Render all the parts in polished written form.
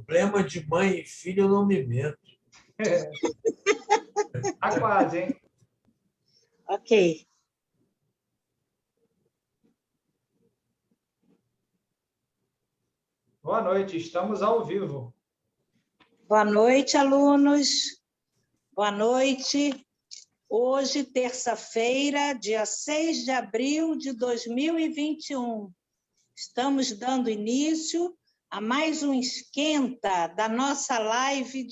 problema de mãe e filho eu não me meto. Tá quase, hein? Ok. Boa noite, estamos ao vivo. Boa noite, alunos. Boa noite. Hoje, terça-feira, dia 6 de abril de 2021. Estamos dando início a mais um esquenta da nossa live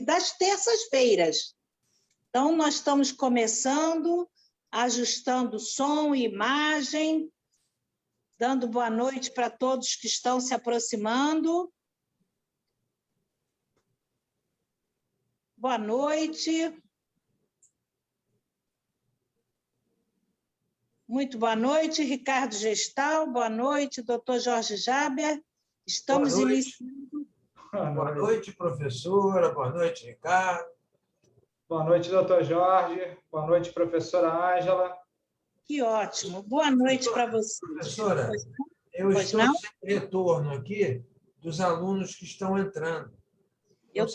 das terças-feiras. Então, nós estamos começando, ajustando som e imagem, dando boa noite para todos que estão se aproximando. Boa noite. Muito boa noite, Ricardo Gestal. Boa noite, doutor Jorge Jaber. Estamos iniciando. Boa noite, professora. Boa noite, Ricardo. Boa noite, doutor Jorge. Boa noite, professora Ângela. Que ótimo. Boa noite para vocês. Professora, eu estou sem retorno aqui dos alunos que estão entrando. Eu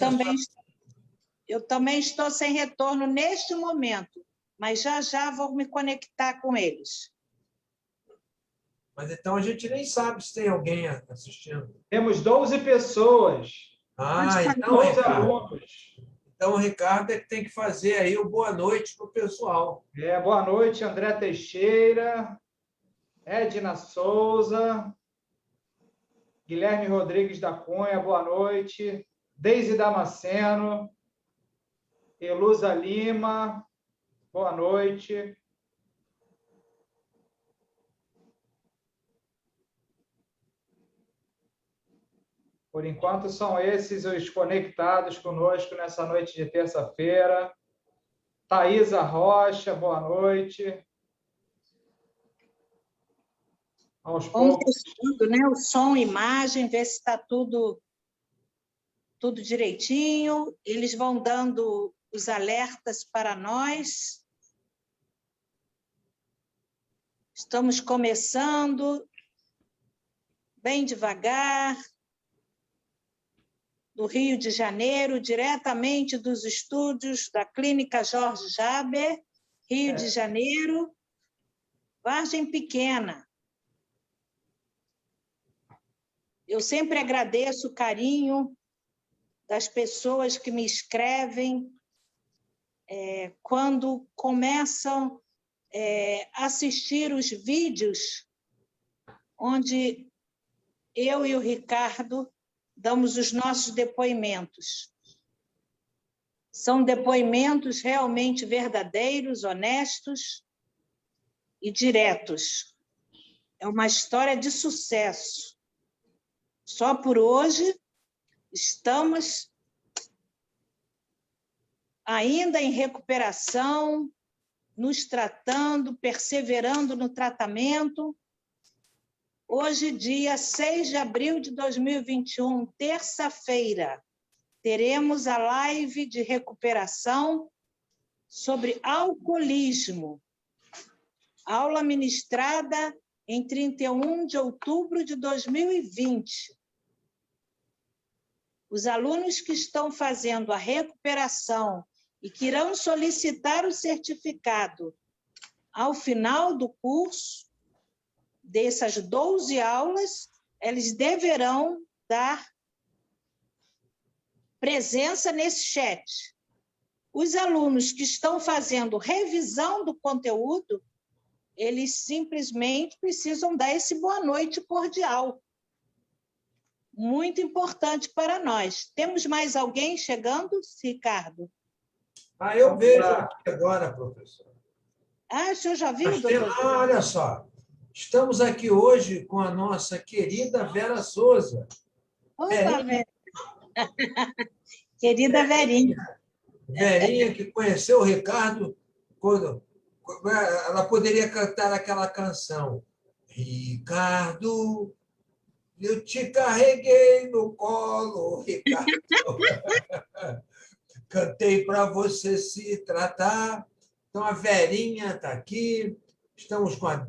também estou sem retorno neste momento, mas já vou me conectar com eles. Mas então a gente nem sabe se tem alguém assistindo. Temos 12 pessoas. Então, 12 Ricardo. alunos. Então, o Ricardo é que tem que fazer aí o boa noite para o pessoal. Boa noite, André Teixeira, Edna Souza, Guilherme Rodrigues da Cunha, boa noite, Deise Damasceno, Elusa Lima, boa noite. Por enquanto, são esses os conectados conosco nessa noite de terça-feira. Thaisa Rocha, boa noite. Vamos testando, né? O som, imagem, ver se está tudo direitinho. Eles vão dando os alertas para nós. Estamos começando bem devagar, do Rio de Janeiro, diretamente dos estúdios da Clínica Jorge Jaber, Rio de Janeiro, Vargem Pequena. Eu sempre agradeço o carinho das pessoas que me escrevem quando começam a assistir os vídeos onde eu e o Ricardo damos os nossos depoimentos. São depoimentos realmente verdadeiros, honestos e diretos. É uma história de sucesso. Só por hoje estamos ainda em recuperação, nos tratando, perseverando no tratamento. Hoje, dia 6 de abril de 2021, terça-feira, teremos a live de recuperação sobre alcoolismo. Aula ministrada em 31 de outubro de 2020. Os alunos que estão fazendo a recuperação e que irão solicitar o certificado ao final do curso, dessas 12 aulas, eles deverão dar presença nesse chat. Os alunos que estão fazendo revisão do conteúdo, eles simplesmente precisam dar esse boa noite cordial. Muito importante para nós. Temos mais alguém chegando, Ricardo? Eu vejo aqui agora, professor. O senhor já viu, doutor? Olha só. Estamos aqui hoje com a nossa querida Vera Souza. Opa, Vera. Querida Verinha. Verinha, que conheceu o Ricardo quando ela poderia cantar aquela canção. Ricardo, eu te carreguei no colo, Ricardo. Cantei para você se tratar. Então, a Verinha está aqui. Estamos com a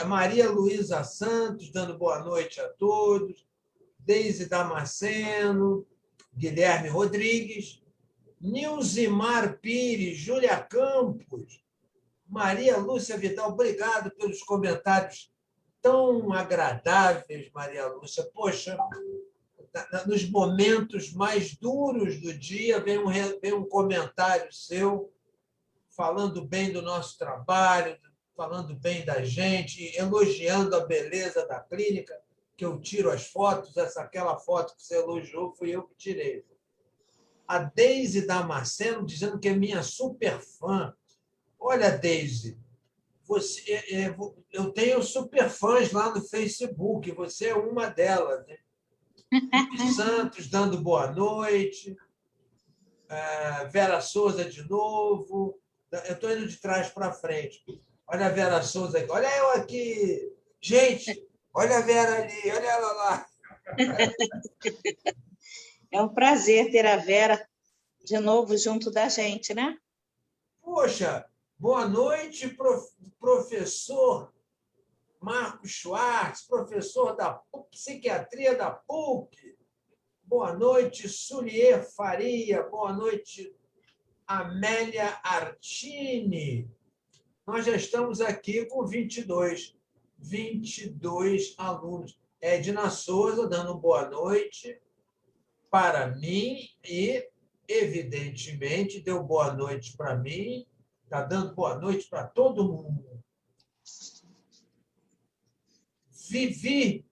Maria Luísa Santos, dando boa noite a todos. Deise Damasceno. Guilherme Rodrigues, Nilzimar Pires, Júlia Campos, Maria Lúcia Vidal, obrigado pelos comentários tão agradáveis, Maria Lúcia. Poxa, nos momentos mais duros do dia, vem um comentário seu falando bem do nosso trabalho, falando bem da gente, elogiando a beleza da clínica, que eu tiro as fotos, aquela foto que você elogiou, fui eu que tirei. A Deise Damasceno dizendo que é minha super fã. Olha, Deise, eu tenho super fãs lá no Facebook, você é uma delas, né? Santos dando boa noite, Vera Souza de novo. Eu estou indo de trás para frente. Olha a Vera Souza aqui. Olha eu aqui. Gente, olha a Vera ali, olha ela lá. É um prazer ter a Vera de novo junto da gente, né? Poxa, boa noite, professor Marcos Schwartz, professor da psiquiatria da PUC. Boa noite, Sulier Faria. Boa noite, Amélia Artini. Nós já estamos aqui com 22 alunos. Edna Souza dando boa noite para mim e, evidentemente, deu boa noite para mim, está dando boa noite para todo mundo. Vivi.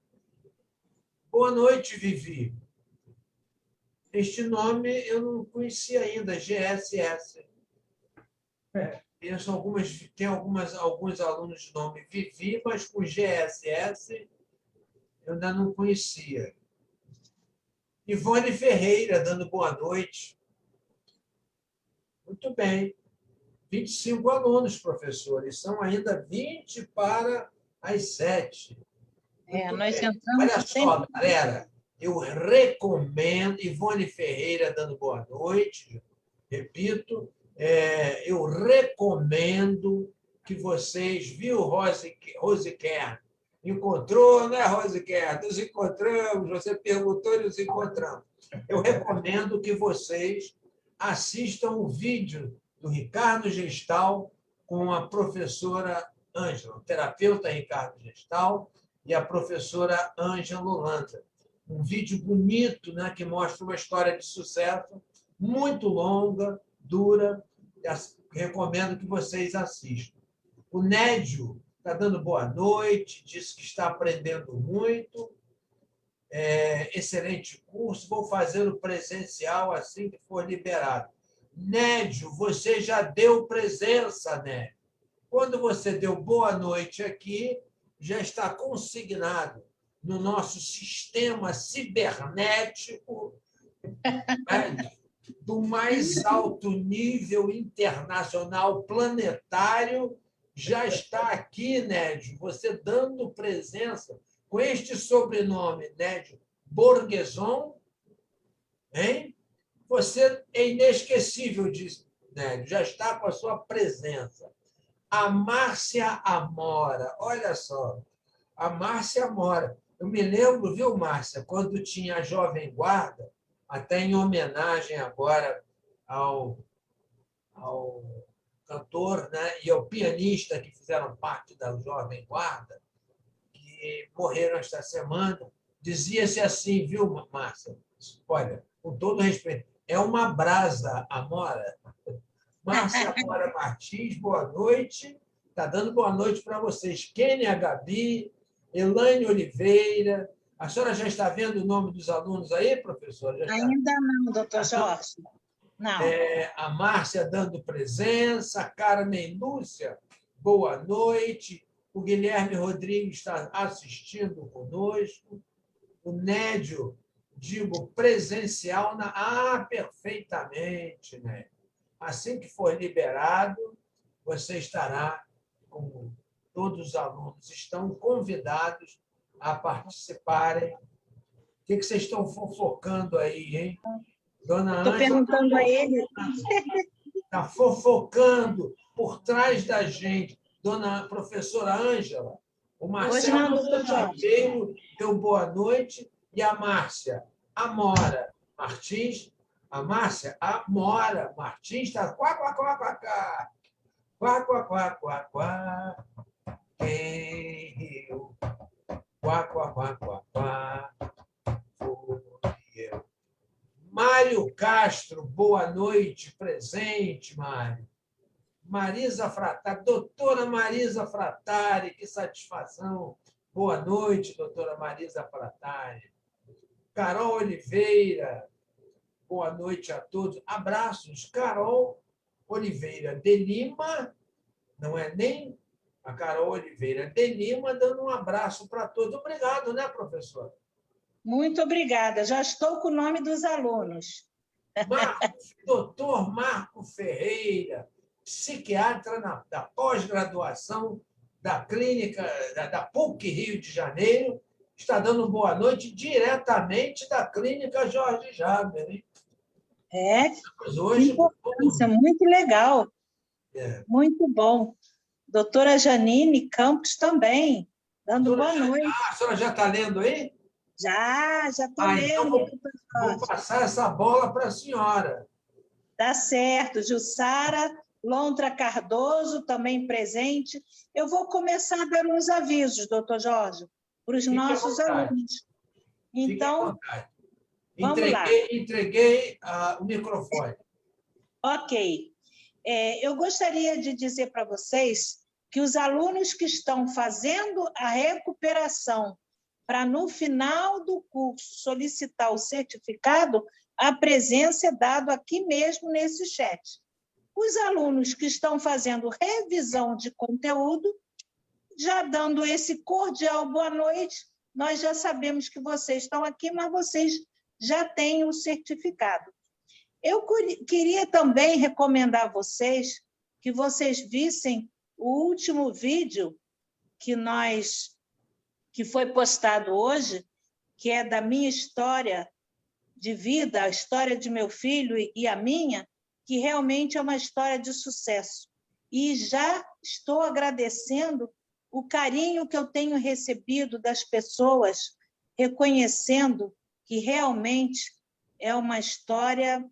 Boa noite, Vivi. Este nome eu não conhecia ainda, GSS. Tem alguns alunos de nome Vivi, mas com GSS eu ainda não conhecia. Ivone Ferreira, dando boa noite. Muito bem. 25 alunos, professor, e são ainda 20 para as 7. Nós entramos. Olha só, galera, eu recomendo, Ivone Ferreira dando boa noite, repito, eu recomendo que vocês, viu, Rose Kerr? Encontrou, né, Rose Kerr? Nos encontramos, você perguntou e nos encontramos. Eu recomendo que vocês assistam o vídeo do Ricardo Gestal com a professora Ângela, o terapeuta Ricardo Gestal e a professora Ângela Holanda. Um vídeo bonito, né, que mostra uma história de sucesso, muito longa, dura. Recomendo que vocês assistam. O Nédio está dando boa noite, disse que está aprendendo muito. Excelente curso, vou fazer o presencial assim que for liberado. Nédio, você já deu presença, Nédio. Quando você deu boa noite aqui, já está consignado no nosso sistema cibernético, né, do mais alto nível internacional planetário, já está aqui, Nédio, você dando presença com este sobrenome, Nédio Borgeson, hein? Você é inesquecível disso, Nédio, já está com a sua presença. A Márcia Amora, olha só, a Márcia Amora. Eu me lembro, viu, Márcia, quando tinha a Jovem Guarda, até em homenagem agora ao cantor, né, e ao pianista que fizeram parte da Jovem Guarda, que morreram esta semana, dizia-se assim, viu, Márcia? Olha, com todo respeito, é uma brasa, Amora. Márcia Amora Martins, boa noite. Está dando boa noite para vocês. Kênia Gabi, Elaine Oliveira. A senhora já está vendo o nome dos alunos aí, professora? Ainda não, doutor Jorge. Não. A Márcia dando presença, a Carmen Lúcia, boa noite. O Guilherme Rodrigues está assistindo conosco. O Nédio, digo, presencial. Perfeitamente, Nédio. Assim que for liberado, você estará, como todos os alunos estão convidados a participarem. O que vocês estão fofocando aí, hein? Dona Ângela. Estou perguntando a ele. Está fofocando por trás da gente. Dona professora Ângela, o Marcelo Ribeiro deu boa noite e a Márcia Amora Martins, a Márcia, a Mora Martins está quá, quá, quá, quá, quá. Quá, quá, quá, quá, quá. Quem riu? Quá, quá, quá, quá, quá. Fui eu. Mário Castro, boa noite, presente, Mário. Marisa Fratari, doutora Marisa Fratari, que satisfação. Boa noite, doutora Marisa Fratari. Carol Oliveira, boa noite a todos. Abraços, Carol Oliveira de Lima, não é nem a Carol Oliveira de Lima, dando um abraço para todos. Obrigado, né, professora? Muito obrigada. Já estou com o nome dos alunos. Doutor Marco Ferreira, psiquiatra da pós-graduação da clínica da PUC Rio de Janeiro, está dando boa noite diretamente da clínica Jorge Jaber, hein? Que hoje importância, muito legal. Muito bom. Doutora Janine Campos também, dando boa noite. A senhora já está lendo aí? Já estou lendo. Então vou passar essa bola para a senhora. Tá certo. Jussara Lontra Cardoso, também presente. Eu vou começar a dar uns avisos, doutor Jorge, para os nossos alunos. Então, vamos lá. Entreguei o microfone. Ok. Eu gostaria de dizer para vocês que os alunos que estão fazendo a recuperação para, no final do curso, solicitar o certificado, a presença é dada aqui mesmo nesse chat. Os alunos que estão fazendo revisão de conteúdo, já dando esse cordial boa noite, nós já sabemos que vocês estão aqui, mas vocês já têm o certificado. Eu queria também recomendar a vocês que vocês vissem o último vídeo que foi postado hoje, que é da minha história de vida, a história de meu filho e a minha, que realmente é uma história de sucesso. E já estou agradecendo o carinho que eu tenho recebido das pessoas, reconhecendo que realmente é uma história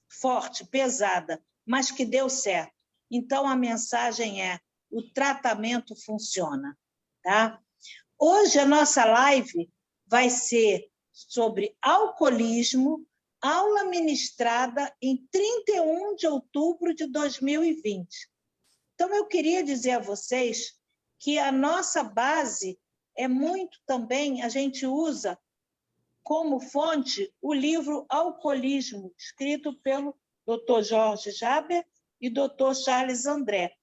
forte, pesada, mas que deu certo. Então, a mensagem é: o tratamento funciona. Tá? Hoje, a nossa live vai ser sobre alcoolismo, aula ministrada em 31 de outubro de 2020. Então, eu queria dizer a vocês que a nossa base é muito também, a gente usa como fonte o livro Alcoolismo, escrito pelo Dr. Jorge Jaber e Dr. Charles André.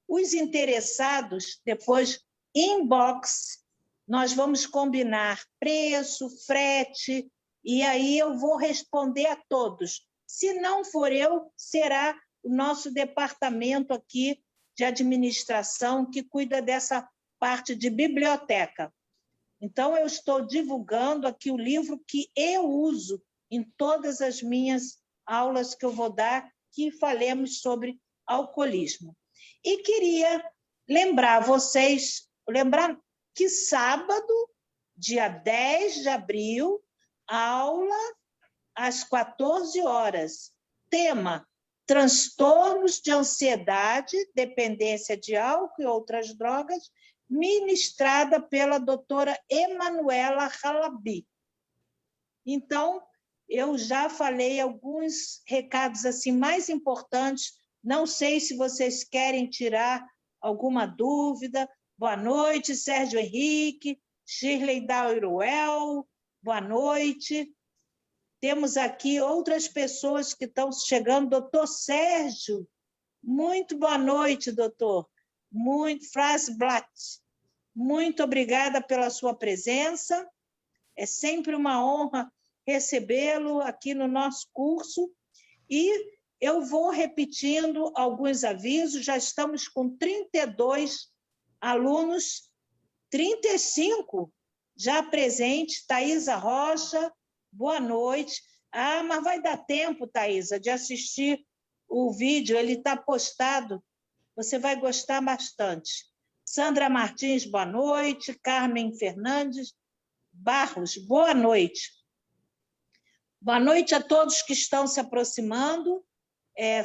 Os interessados, depois, inbox, nós vamos combinar preço, frete, e aí eu vou responder a todos. Se não for eu, será o nosso departamento aqui de administração que cuida dessa parte de biblioteca. Então, eu estou divulgando aqui o livro que eu uso em todas as minhas aulas que eu vou dar, que falemos sobre alcoolismo. E queria lembrar que sábado, dia 10 de abril, aula às 14 horas. Tema: transtornos de ansiedade, dependência de álcool e outras drogas, ministrada pela doutora Emanuela Halabi. Então, eu já falei alguns recados assim mais importantes. Não sei se vocês querem tirar alguma dúvida. Boa noite, Sérgio Henrique, Shirley Dauruel, boa noite. Temos aqui outras pessoas que estão chegando. Doutor Sérgio, muito boa noite, doutor. Franz Blatt, muito obrigada pela sua presença. É sempre uma honra recebê-lo aqui no nosso curso. E eu vou repetindo alguns avisos. Já estamos com 32 alunos, 35 já presentes. Thaisa Rocha, boa noite. Mas vai dar tempo, Thaisa, de assistir o vídeo, ele está postado, você vai gostar bastante. Sandra Martins, boa noite. Carmen Fernandes Barros, boa noite. Boa noite a todos que estão se aproximando.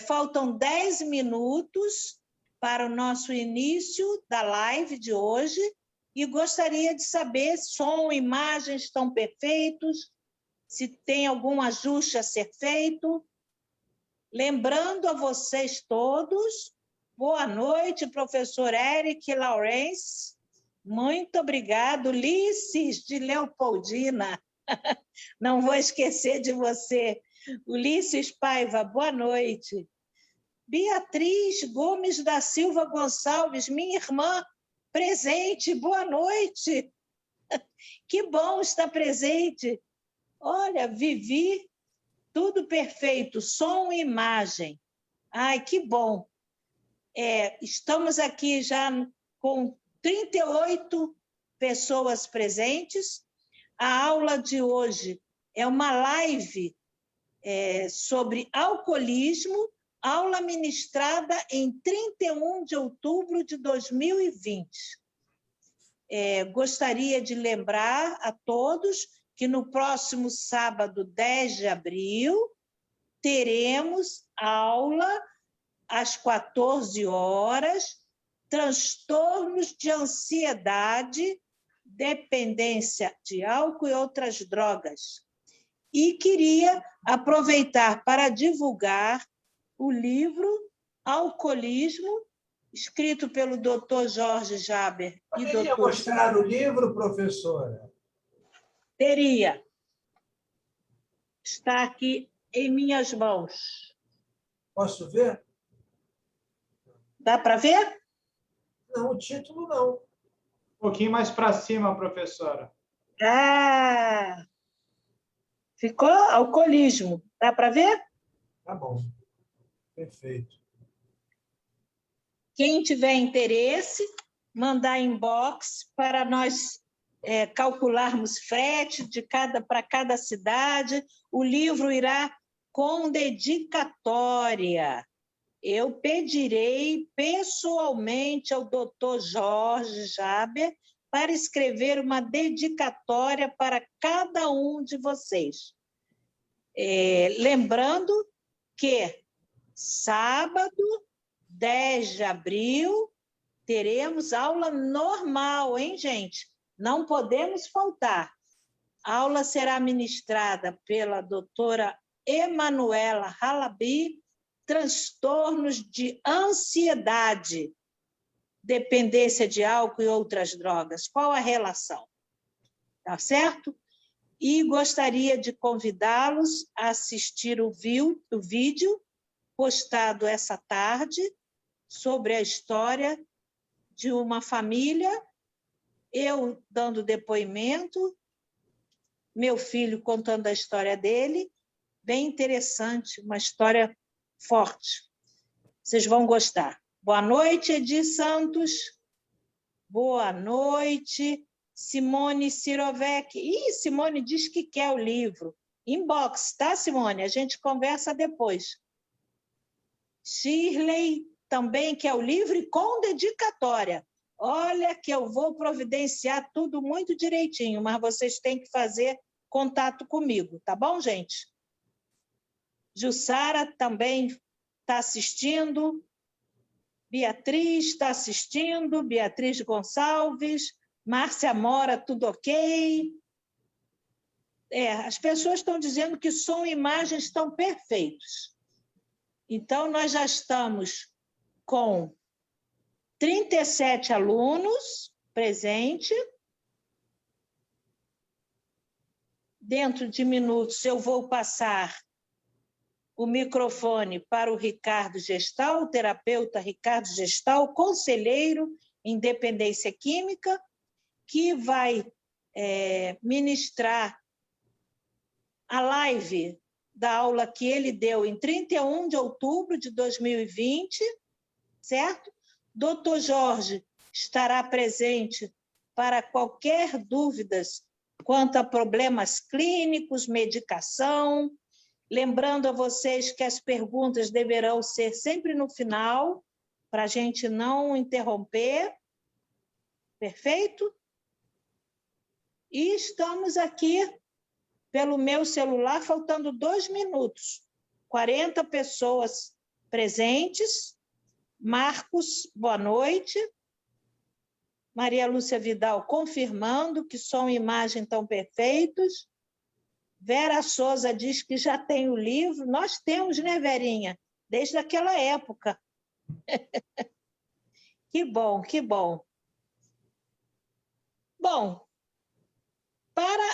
Faltam 10 minutos para o nosso início da live de hoje e gostaria de saber se som e imagem estão perfeitos, se tem algum ajuste a ser feito. Lembrando a vocês todos, boa noite, professor Eric Laurence. Muito obrigado, Ulisses de Leopoldina. Não vou esquecer de você. Ulisses Paiva, boa noite. Beatriz Gomes da Silva Gonçalves, minha irmã, presente, boa noite. Que bom estar presente. Olha, Vivi, tudo perfeito, som e imagem. Ai, que bom. Estamos aqui já com 38 pessoas presentes. A aula de hoje é uma live sobre alcoolismo, aula ministrada em 31 de outubro de 2020. Gostaria de lembrar a todos que no próximo sábado, 10 de abril, teremos aula às 14 horas, transtornos de ansiedade, dependência de álcool e outras drogas. E queria aproveitar para divulgar o livro Alcoolismo, escrito pelo Dr. Jorge Jaber. Poderia mostrar o livro, professora? Teria. Está aqui em minhas mãos. Posso ver? Dá para ver? Não, o título não. Um pouquinho mais para cima, professora. Ficou alcoolismo. Dá para ver? Tá bom. Perfeito. Quem tiver interesse, mandar inbox para nós calcularmos frete para cada cidade. O livro irá com dedicatória. Eu pedirei pessoalmente ao Dr. Jorge Jaber para escrever uma dedicatória para cada um de vocês. Lembrando que sábado, 10 de abril, teremos aula normal, hein, gente? Não podemos faltar. A aula será ministrada pela doutora Emanuela Halabi, transtornos de ansiedade, dependência de álcool e outras drogas. Qual a relação? Tá certo? E gostaria de convidá-los a assistir o vídeo postado essa tarde sobre a história de uma família, eu dando depoimento, meu filho contando a história dele, bem interessante, uma história forte. Vocês vão gostar. Boa noite, Edi Santos. Boa noite, Simone Sirovec. Simone diz que quer o livro. Inbox, tá, Simone? A gente conversa depois. Shirley também quer o livro e com dedicatória. Olha que eu vou providenciar tudo muito direitinho, mas vocês têm que fazer contato comigo, tá bom, gente? Jussara também está assistindo. Beatriz está assistindo. Beatriz Gonçalves. Márcia Mora, tudo ok? As pessoas estão dizendo que som e imagem estão perfeitos. Então, nós já estamos com 37 alunos presentes. Dentro de minutos, eu vou passar o microfone para o Ricardo Gestal, o terapeuta Ricardo Gestal, conselheiro em dependência química, que vai ministrar a live da aula que ele deu em 31 de outubro de 2020, certo? Dr. Jorge estará presente para qualquer dúvidas quanto a problemas clínicos, medicação. Lembrando a vocês que as perguntas deverão ser sempre no final, para a gente não interromper. Perfeito? E estamos aqui pelo meu celular, faltando 2 minutos. 40 pessoas presentes. Marcos, boa noite. Maria Lúcia Vidal confirmando que som e imagem estão perfeitos. Vera Souza diz que já tem o livro. Nós temos, né, Verinha? Desde aquela época. Que bom, que bom. Bom,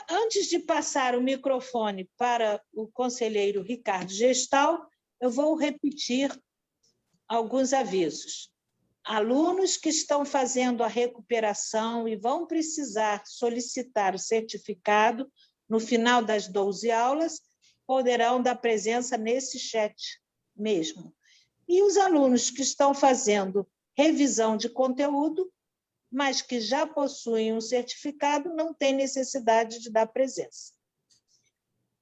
antes de passar o microfone para o conselheiro Ricardo Gestal, eu vou repetir alguns avisos. Alunos que estão fazendo a recuperação e vão precisar solicitar o certificado no final das 12 aulas, poderão dar presença nesse chat mesmo. E os alunos que estão fazendo revisão de conteúdo, mas que já possuem um certificado, não têm necessidade de dar presença.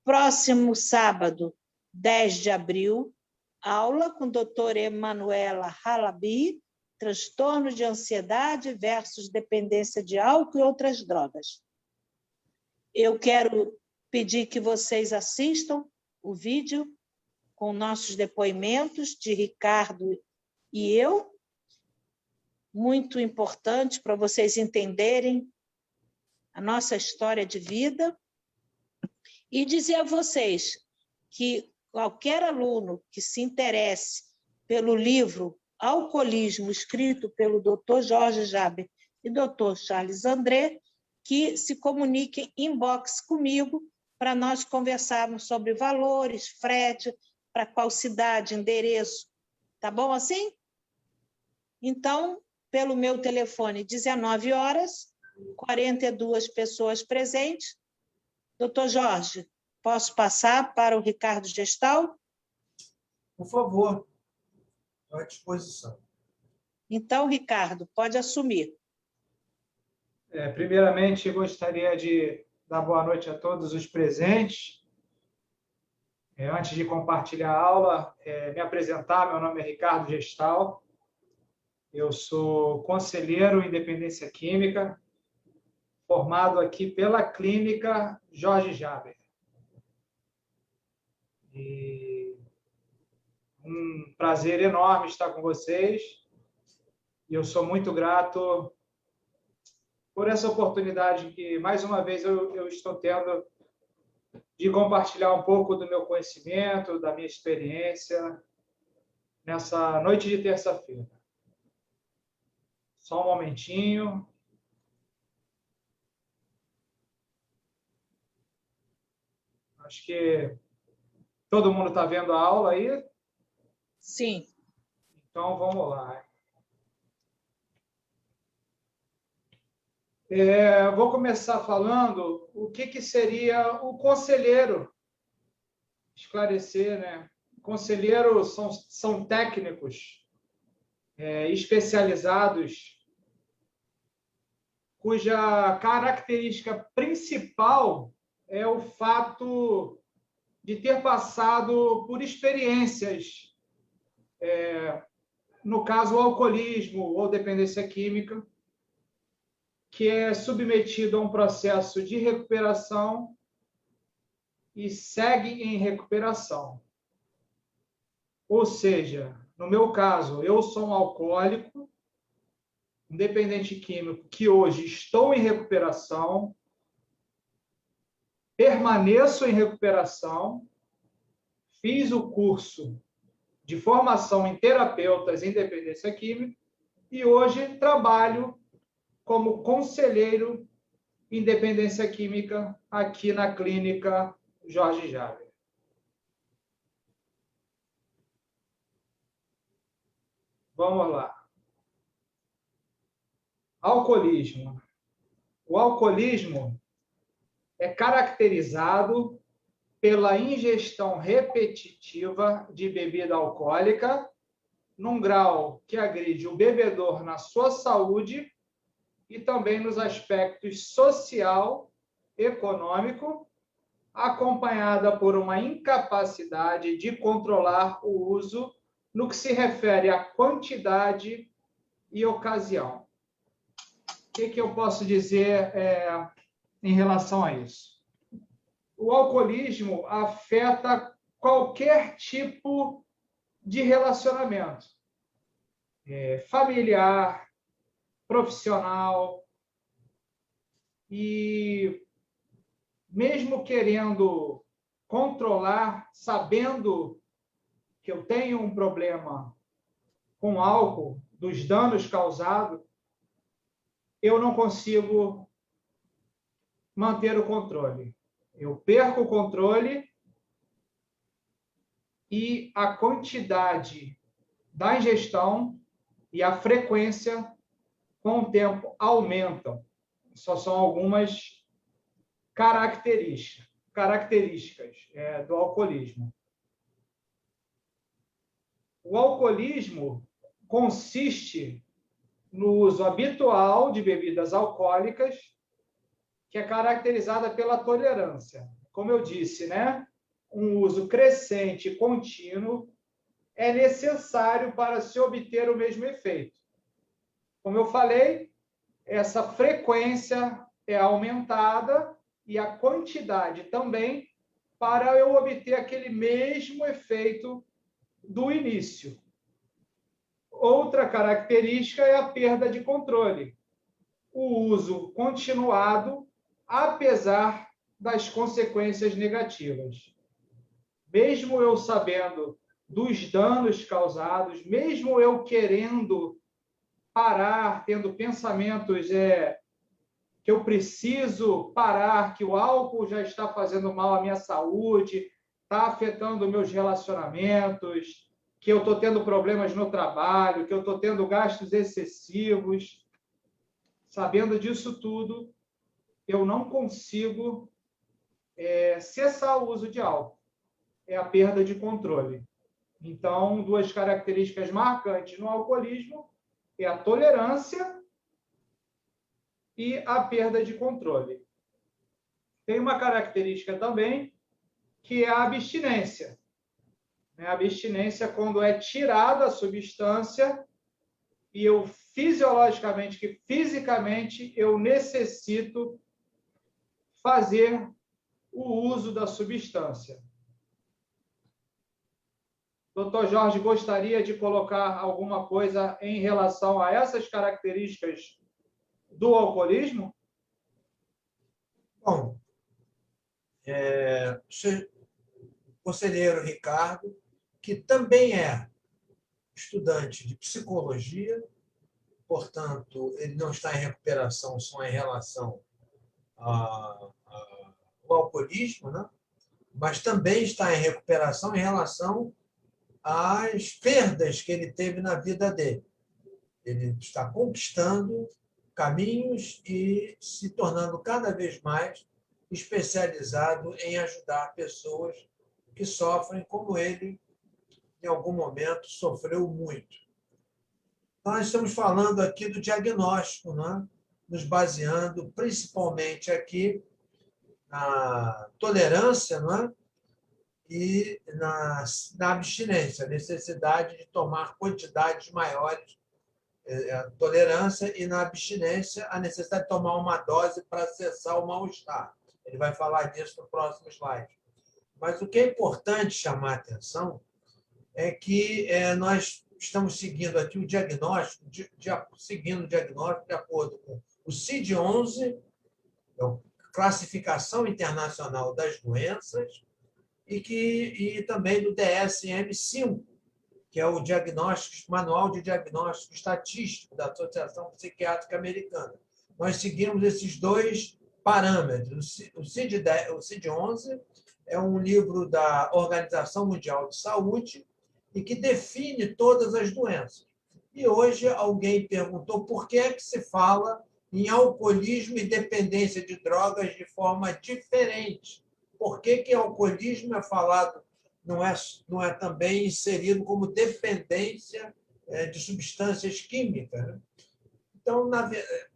Próximo sábado, 10 de abril, aula com a doutora Emanuela Halabi, transtorno de ansiedade versus dependência de álcool e outras drogas. Eu quero pedir que vocês assistam o vídeo com nossos depoimentos de Ricardo e eu, muito importante para vocês entenderem a nossa história de vida, e dizer a vocês que qualquer aluno que se interesse pelo livro Alcoolismo, escrito pelo Dr. Jorge Jaber e Dr. Charles André, que se comuniquem inbox comigo para nós conversarmos sobre valores, frete, para qual cidade, endereço. Tá bom assim? Então, pelo meu telefone, 19 horas, 42 pessoas presentes. Doutor Jorge, posso passar para o Ricardo Gestal? Por favor, estou à disposição. Então, Ricardo, pode assumir. Primeiramente, gostaria de dar boa noite a todos os presentes. Antes de compartilhar a aula, me apresentar, meu nome é Ricardo Gestal. Eu sou conselheiro em dependência química, formado aqui pela clínica Jorge Jaber. E um prazer enorme estar com vocês. E eu sou muito grato por essa oportunidade que, mais uma vez, eu estou tendo de compartilhar um pouco do meu conhecimento, da minha experiência, nessa noite de terça-feira. Só um momentinho. Acho que todo mundo está vendo a aula aí? Sim. Então, vamos lá. Vou começar falando o que seria o conselheiro. Esclarecer, né? Conselheiros são técnicos especializados, cuja característica principal é o fato de ter passado por experiências, no caso, o alcoolismo ou dependência química, que é submetido a um processo de recuperação e segue em recuperação. Ou seja, no meu caso, eu sou um alcoólico, um dependente químico, que hoje estou em recuperação, permaneço em recuperação, fiz o curso de formação em terapeutas em dependência química e hoje trabalho como conselheiro em dependência química aqui na clínica Jorge Jaber. Vamos lá. Alcoolismo. O alcoolismo é caracterizado pela ingestão repetitiva de bebida alcoólica num grau que agride o bebedor na sua saúde e também nos aspectos social, econômico, acompanhada por uma incapacidade de controlar o uso no que se refere à quantidade e ocasião. O que eu posso dizer em relação a isso? o alcoolismo afeta qualquer tipo de relacionamento, familiar, profissional, e mesmo querendo controlar, sabendo que eu tenho um problema com álcool, dos danos causados, eu não consigo manter o controle. Eu perco o controle e a quantidade da ingestão e a frequência, com o tempo, aumentam. Só são algumas características do alcoolismo. O alcoolismo consiste no uso habitual de bebidas alcoólicas, que é caracterizada pela tolerância. Como eu disse, né? Um uso crescente e contínuo é necessário para se obter o mesmo efeito. Como eu falei, essa frequência é aumentada e a quantidade também, para eu obter aquele mesmo efeito do início. Outra característica é a perda de controle. O uso continuado, apesar das consequências negativas. Mesmo eu sabendo dos danos causados, mesmo eu querendo parar, tendo pensamentos que eu preciso parar, que o álcool já está fazendo mal à minha saúde, está afetando meus relacionamentos, que eu estou tendo problemas no trabalho, que eu estou tendo gastos excessivos. Sabendo disso tudo, eu não consigo cessar o uso de álcool. É a perda de controle. Então, duas características marcantes no alcoolismo é a tolerância e a perda de controle. Tem uma característica também, que é a abstinência. A abstinência, quando é tirada a substância e eu fisiologicamente, fisicamente, eu necessito fazer o uso da substância. Dr. Jorge, gostaria de colocar alguma coisa em relação a essas características do alcoolismo? Bom, o conselheiro Ricardo, que também é estudante de psicologia, portanto, ele não está em recuperação só em relação ao alcoolismo, né? Mas também está em recuperação em relação às perdas que ele teve na vida dele. Ele está conquistando caminhos e se tornando cada vez mais especializado em ajudar pessoas que sofrem como ele, em algum momento, sofreu muito. Nós estamos falando aqui do diagnóstico, né? Nos baseando principalmente aqui na tolerância, né? E na abstinência, a necessidade de tomar quantidades maiores, a tolerância, e na abstinência, a necessidade de tomar uma dose para cessar o mal-estar. Ele vai falar disso no próximo slide. Mas o que é importante chamar a atenção é que nós estamos seguindo aqui o diagnóstico, seguindo o diagnóstico de acordo com o CID-11, Classificação Internacional das Doenças, e também do DSM-5, que é o Manual de Diagnóstico Estatístico da Associação Psiquiátrica Americana. Nós seguimos esses dois parâmetros. O CID-11 é um livro da Organização Mundial de Saúde e que define todas as doenças. E hoje alguém perguntou por que é que se fala em alcoolismo e dependência de drogas de forma diferente. Por que alcoolismo é falado, não é também inserido como dependência de substâncias químicas? Né? Então,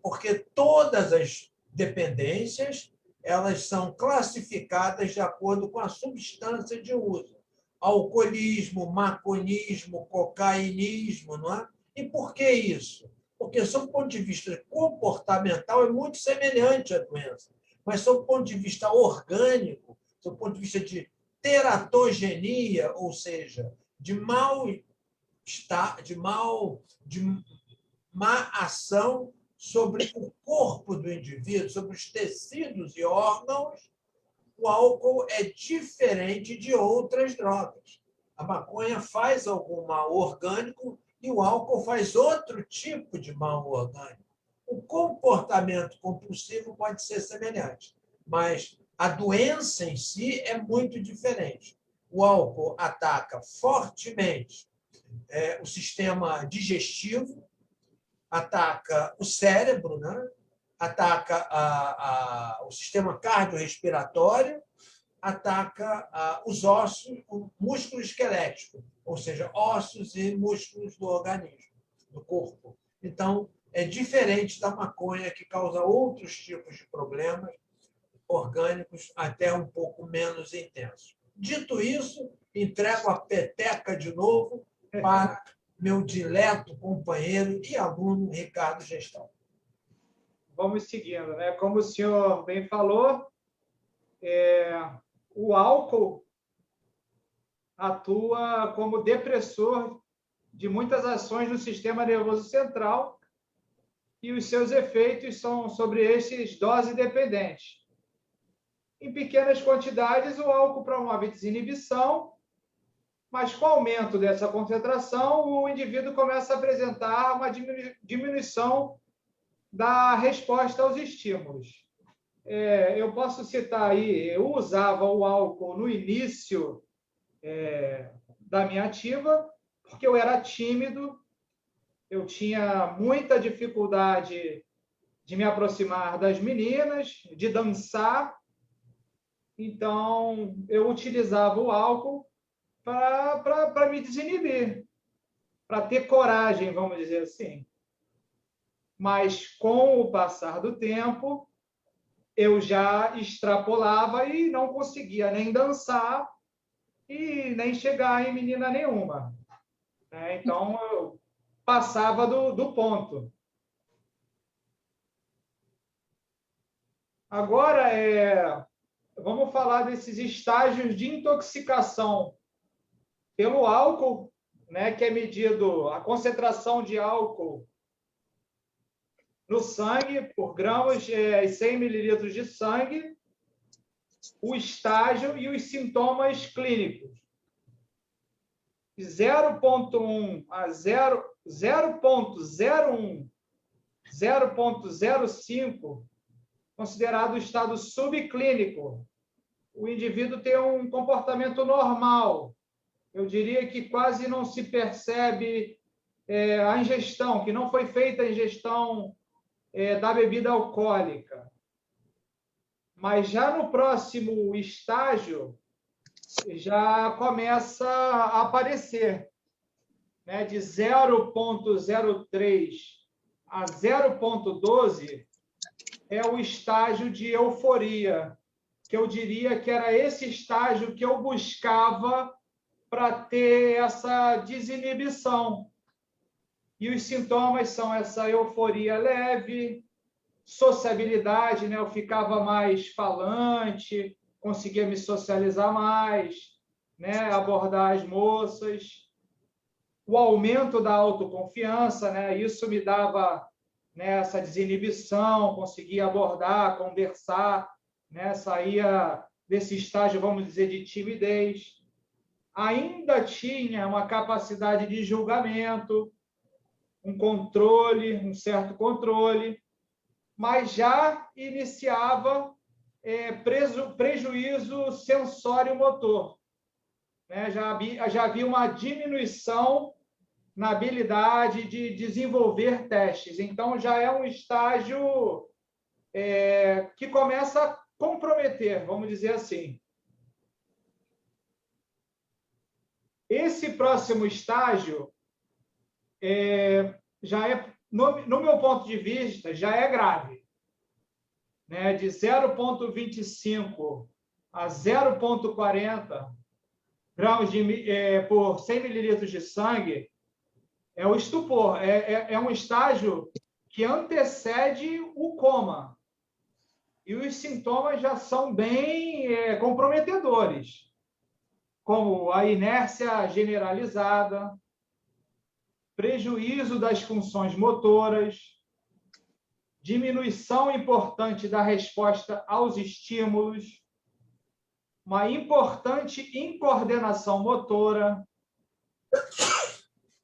porque todas as dependências elas são classificadas de acordo com a substância de uso. Alcoolismo, maconismo, cocainismo, não é? E por que isso? Porque, sob o ponto de vista comportamental, é muito semelhante à doença, mas, sob o ponto de vista orgânico, do ponto de vista de teratogenia, ou seja, de má ação sobre o corpo do indivíduo, sobre os tecidos e órgãos, o álcool é diferente de outras drogas. A maconha faz algum mal orgânico e o álcool faz outro tipo de mal orgânico. O comportamento compulsivo pode ser semelhante, mas a doença em si é muito diferente. O álcool ataca fortemente o sistema digestivo, ataca o cérebro, né? Ataca o sistema cardiorrespiratório, ataca os ossos, o músculo esquelético, ou seja, ossos e músculos do organismo, do corpo. Então, é diferente da maconha, que causa outros tipos de problemas orgânicos, até um pouco menos intensos. Dito isso, entrego a peteca de novo para meu dileto companheiro e aluno Ricardo Gestão. Vamos seguindo, né? Como o senhor bem falou, o álcool atua como depressor de muitas ações no sistema nervoso central e os seus efeitos são sobre estes dose dependentes. Em pequenas quantidades, o álcool promove desinibição, mas com o aumento dessa concentração, o indivíduo começa a apresentar uma diminuição da resposta aos estímulos. Eu posso citar aí, eu usava o álcool no início da minha ativa, porque eu era tímido, eu tinha muita dificuldade de me aproximar das meninas, de dançar, então eu utilizava o álcool para me desinibir, para ter coragem, vamos dizer assim. Mas, com o passar do tempo, eu já extrapolava e não conseguia nem dançar e nem chegar em menina nenhuma. Então, eu passava do ponto. Agora, vamos falar desses estágios de intoxicação pelo álcool, né, que é medido a concentração de álcool no sangue, por gramas, 100 mililitros de sangue, o estágio e os sintomas clínicos. De 0,1 a 0,01, 0,05, considerado o estado subclínico. O indivíduo tem um comportamento normal. Eu diria que quase não se percebe a ingestão, que não foi feita a ingestão da bebida alcoólica. Mas já no próximo estágio, já começa a aparecer, né? De 0,03 a 0,12 é o estágio de euforia, que eu diria que era esse estágio que eu buscava para ter essa desinibição. E os sintomas são essa euforia leve, sociabilidade, né? Eu ficava mais falante, conseguia me socializar mais, né? Abordar as moças, o aumento da autoconfiança, né? Isso me dava, né, essa desinibição, conseguia abordar, conversar, né? Saía desse estágio, vamos dizer, de timidez. Ainda tinha uma capacidade de julgamento, um controle, um certo controle, mas já iniciava prejuízo sensório-motor. Né? Já havia uma diminuição na habilidade de desenvolver testes. Então, já é um estágio que começa a comprometer, vamos dizer assim. Esse próximo estágio já é, no meu ponto de vista, já é grave. Né? De 0,25 a 0,40 gramas por 100 mililitros de sangue é o estupor. É um estágio que antecede o coma. E os sintomas já são bem comprometedores, como a inércia generalizada, prejuízo das funções motoras, diminuição importante da resposta aos estímulos, uma importante incoordenação motora,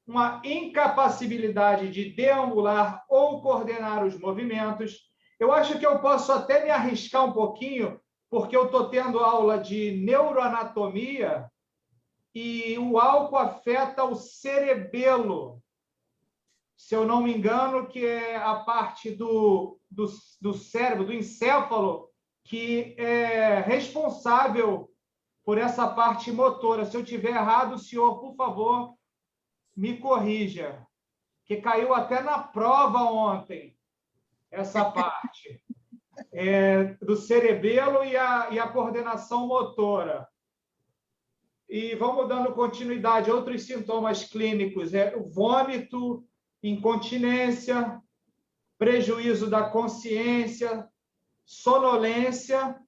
uma incapacidade de deambular ou coordenar os movimentos. Eu acho que eu posso até me arriscar um pouquinho, porque eu estou tendo aula de neuroanatomia e o álcool afeta o cerebelo, se eu não me engano, que é a parte do cérebro, do encéfalo, que é responsável por essa parte motora. Se eu tiver errado, o senhor, por favor, me corrija, que caiu até na prova ontem, essa parte do cerebelo e a coordenação motora. E vamos dando continuidade. Outros sintomas clínicos o vômito, incontinência, prejuízo da consciência, sonolência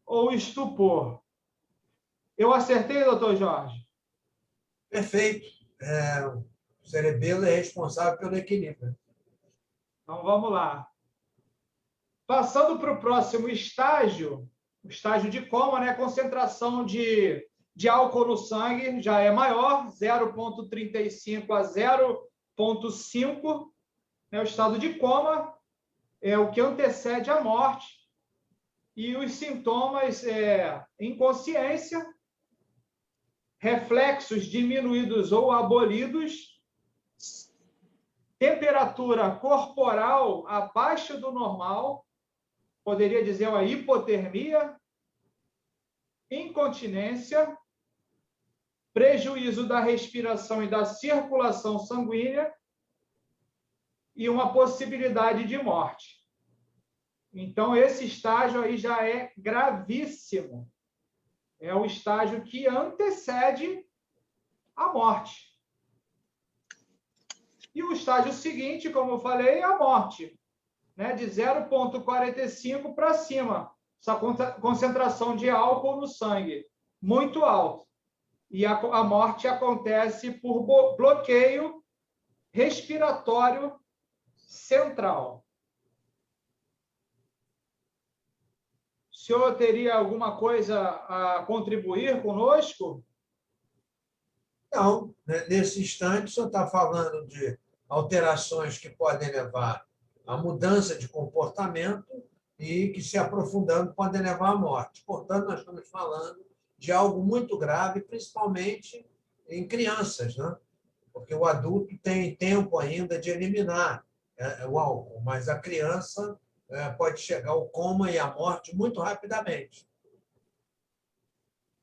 ou estupor. Eu acertei, doutor Jorge? Perfeito. O cerebelo é responsável pelo equilíbrio. Então, vamos lá. Passando para o próximo estágio, o estágio de coma, né? A concentração de álcool no sangue já é maior, 0,35 a 0,5. O estado de coma é o que antecede a morte. E os sintomas inconsciência, reflexos diminuídos ou abolidos, temperatura corporal abaixo do normal, poderia dizer uma hipotermia, incontinência, prejuízo da respiração e da circulação sanguínea e uma possibilidade de morte. Então, esse estágio aí já é gravíssimo. É o estágio que antecede a morte. E o estágio seguinte, como eu falei, é a morte, né? De 0,45 para cima. Essa concentração de álcool no sangue, muito alto. E a morte acontece por bloqueio respiratório central. O senhor teria alguma coisa a contribuir conosco? Não, né? Nesse instante, o senhor está falando de alterações que podem levar à mudança de comportamento e que, se aprofundando, podem levar à morte. Portanto, nós estamos falando de algo muito grave, principalmente em crianças, né? Porque o adulto tem tempo ainda de eliminar o álcool, mas a criança pode chegar ao coma e à morte muito rapidamente.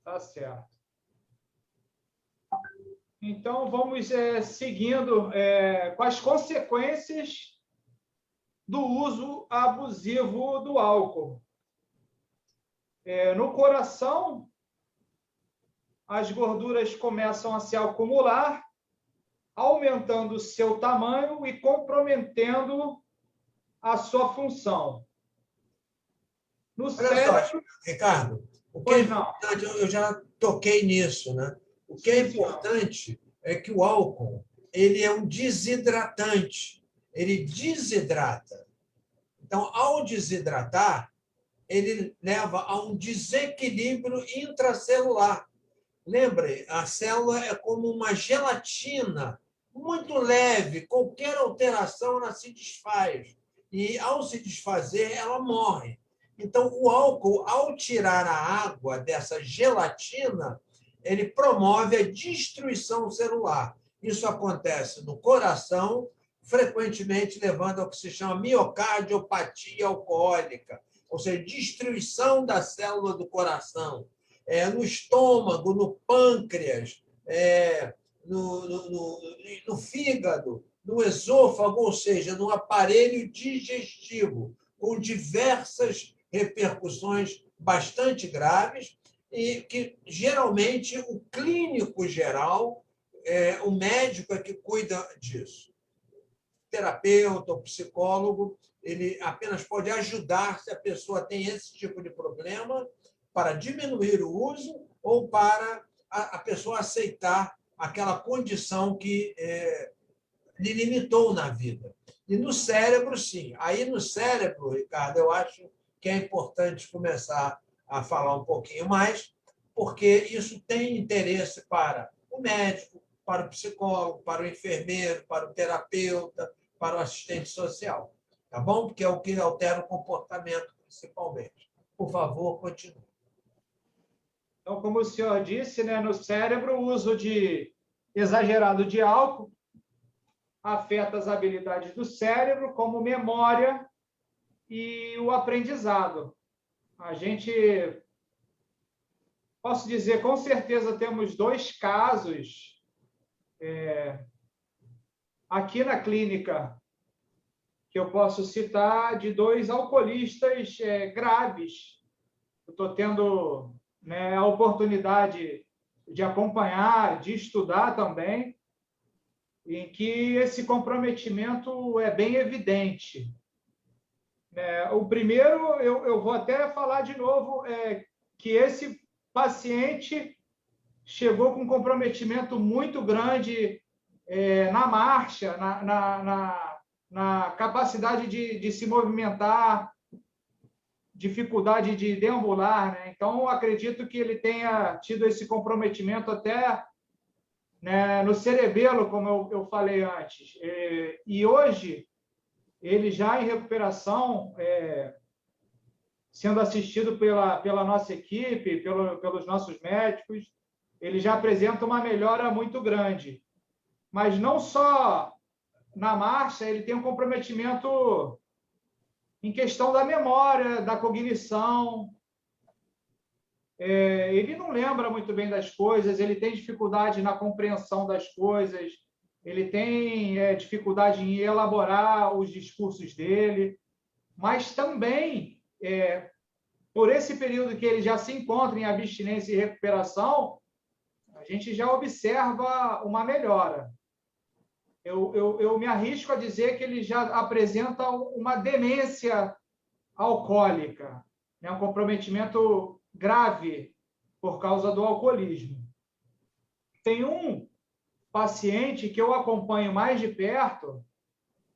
Tá certo. Então, vamos seguindo com as consequências do uso abusivo do álcool. No coração, as gorduras começam a se acumular, aumentando o seu tamanho e comprometendo a sua função. No Olha cérebro... só, Ricardo, o que é importante, eu já toquei nisso, né? O que é importante é que o álcool ele é um desidratante, ele desidrata. Então, ao desidratar, ele leva a um desequilíbrio intracelular. Lembre, a célula é como uma gelatina, muito leve, qualquer alteração ela se desfaz. E, ao se desfazer, ela morre. Então, o álcool, ao tirar a água dessa gelatina, ele promove a destruição celular. Isso acontece no coração, frequentemente levando ao que se chama miocardiopatia alcoólica, ou seja, destruição da célula do coração. No estômago, no pâncreas, no fígado, no esôfago, ou seja, no aparelho digestivo, com diversas repercussões bastante graves e que, geralmente, o clínico geral, o médico é que cuida disso. O terapeuta, o psicólogo, ele apenas pode ajudar se a pessoa tem esse tipo de problema para diminuir o uso ou para a pessoa aceitar aquela condição que lhe limitou na vida. E no cérebro, sim. Aí no cérebro, Ricardo, eu acho que é importante começar a falar um pouquinho mais, porque isso tem interesse para o médico, para o psicólogo, para o enfermeiro, para o terapeuta, para o assistente social. Tá bom? Porque é o que altera o comportamento, principalmente. Por favor, continue. Então, como o senhor disse, né, no cérebro, o uso exagerado de álcool afeta as habilidades do cérebro, como memória e o aprendizado. A gente, posso dizer, com certeza temos 2 casos aqui na clínica que eu posso citar de 2 alcoolistas graves. Eu estou tendo, né, a oportunidade de acompanhar, de estudar também, em que esse comprometimento é bem evidente. O primeiro, eu vou até falar de novo, que esse paciente chegou com um comprometimento muito grande na marcha, na capacidade de se movimentar, dificuldade de deambular, né? Então, acredito que ele tenha tido esse comprometimento até, né, no cerebelo, como eu falei antes. E hoje, ele já em recuperação, sendo assistido pela nossa equipe, pelos nossos médicos, ele já apresenta uma melhora muito grande. Mas não só na marcha, ele tem um comprometimento em questão da memória, da cognição. Ele não lembra muito bem das coisas, ele tem dificuldade na compreensão das coisas, ele tem dificuldade em elaborar os discursos dele, mas também, por esse período que ele já se encontra em abstinência e recuperação, a gente já observa uma melhora. Eu me arrisco a dizer que ele já apresenta uma demência alcoólica, né? Um comprometimento grave por causa do alcoolismo. Tem um paciente que eu acompanho mais de perto,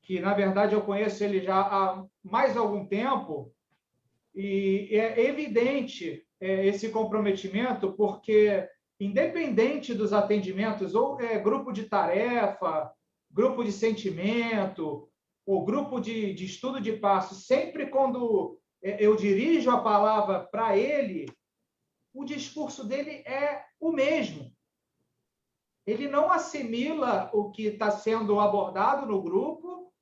que, na verdade, eu conheço ele já há mais algum tempo, e é evidente esse comprometimento, porque, independente dos atendimentos, ou grupo de tarefa, grupo de sentimento, ou grupo de estudo de passo, sempre quando eu dirijo a palavra para ele, o discurso dele é o mesmo. Ele não assimila o que está sendo abordado no grupo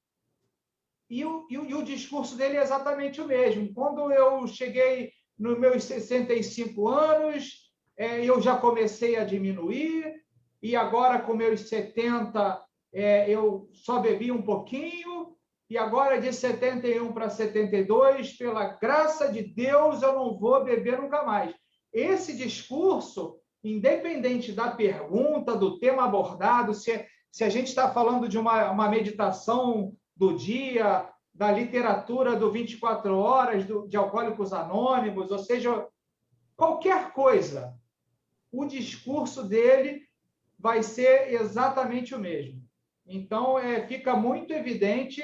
e o discurso dele é exatamente o mesmo. Quando eu cheguei nos meus 65 anos, eu já comecei a diminuir, e agora com meus 70, eu só bebi um pouquinho, e agora de 71 para 72, pela graça de Deus, eu não vou beber nunca mais. Esse discurso, independente da pergunta, do tema abordado, se a gente está falando de uma meditação do dia, da literatura do 24 horas, de Alcoólicos Anônimos, ou seja, qualquer coisa, o discurso dele vai ser exatamente o mesmo. Então, fica muito evidente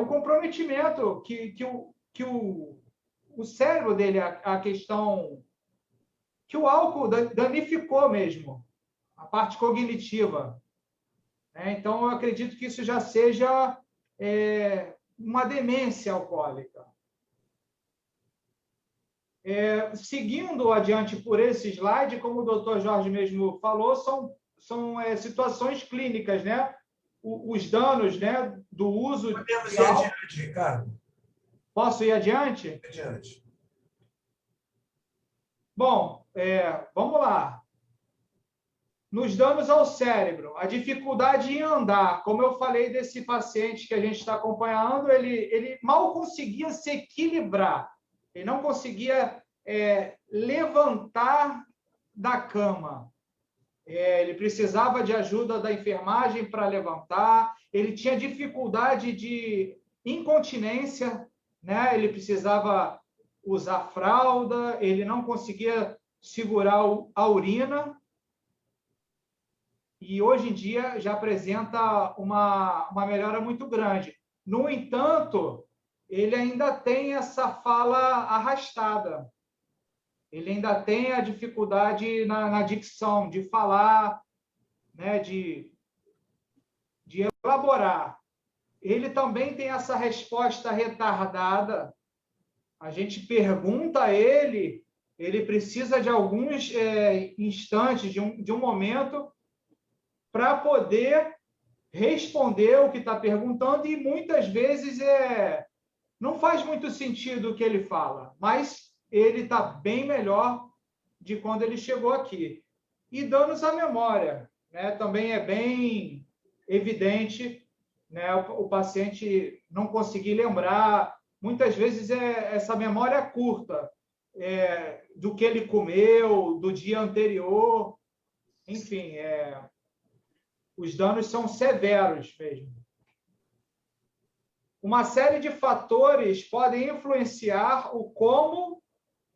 o comprometimento que o cérebro dele, a questão que o álcool danificou mesmo, a parte cognitiva. Então, eu acredito que isso já seja uma demência alcoólica. Seguindo adiante por esse slide, como o doutor Jorge mesmo falou, são situações clínicas, né? Os danos, né, do uso... Podemos ir adiante, Ricardo. Posso ir adiante? Adiante. Bom, vamos lá. Nos danos ao cérebro, a dificuldade em andar, como eu falei desse paciente que a gente está acompanhando, ele mal conseguia se equilibrar, ele não conseguia levantar da cama. Ele precisava de ajuda da enfermagem para levantar, ele tinha dificuldade de incontinência, né? Ele precisava usar fralda, ele não conseguia segurar a urina, e hoje em dia já apresenta uma melhora muito grande. No entanto, ele ainda tem essa fala arrastada, ele ainda tem a dificuldade na dicção, de falar, né, de elaborar. Ele também tem essa resposta retardada. A gente pergunta a ele, ele precisa de alguns instantes, de um momento, para poder responder o que está perguntando, e muitas vezes não faz muito sentido o que ele fala, mas ele está bem melhor de quando ele chegou aqui. E danos à memória, né? Também é bem evidente, né? O paciente não conseguir lembrar, muitas vezes essa memória curta, do que ele comeu, do dia anterior, enfim, os danos são severos mesmo. Uma série de fatores podem influenciar o como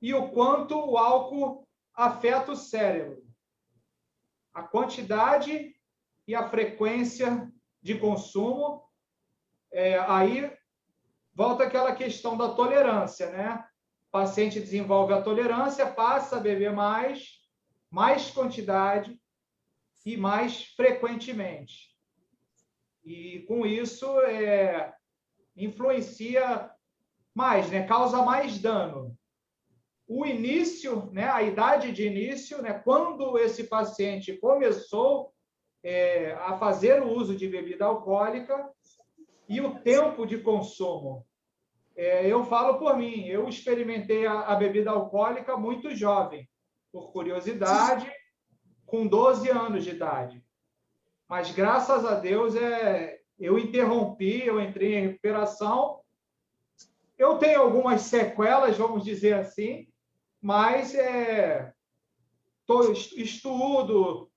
e o quanto o álcool afeta o cérebro. A quantidade e a frequência de consumo. Aí volta aquela questão da tolerância, né? O paciente desenvolve a tolerância, passa a beber mais quantidade e mais frequentemente. E com isso influencia mais, né? Causa mais dano. O início, né? A idade de início, né? Quando esse paciente começou a fazer o uso de bebida alcoólica, e o tempo de consumo. Eu falo por mim, eu experimentei a bebida alcoólica muito jovem, por curiosidade, com 12 anos de idade. Mas, graças a Deus, eu interrompi, eu entrei em recuperação. Eu tenho algumas sequelas, vamos dizer assim, mas estudo,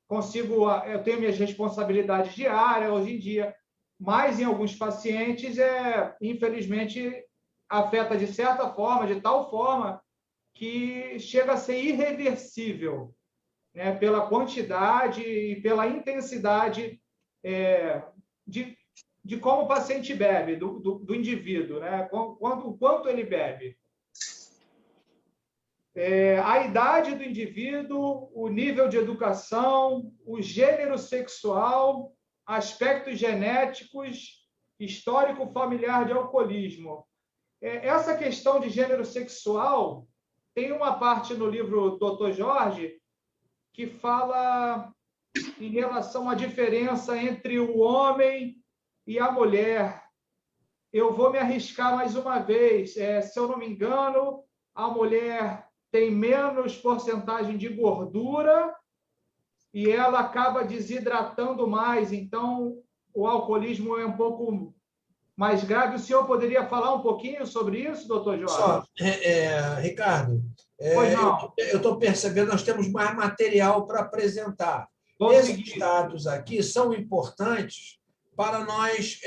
eu tenho minhas responsabilidades diárias hoje em dia, mas em alguns pacientes, infelizmente, afeta de certa forma, de tal forma, que chega a ser irreversível, né? Pela quantidade e pela intensidade de como o paciente bebe, do indivíduo, né? O quanto ele bebe. A idade do indivíduo, o nível de educação, o gênero sexual, aspectos genéticos, histórico familiar de alcoolismo. Essa questão de gênero sexual, tem uma parte no livro Dr. Jorge que fala em relação à diferença entre o homem e a mulher. Eu vou me arriscar mais uma vez. Se eu não me engano, a mulher tem menos porcentagem de gordura e ela acaba desidratando mais. Então, o alcoolismo é um pouco mais grave. O senhor poderia falar um pouquinho sobre isso, doutor Jorge? Só, Ricardo, Pois não. eu estou percebendo, nós temos mais material para apresentar. Vamos Esses seguir. dados aqui são importantes para nós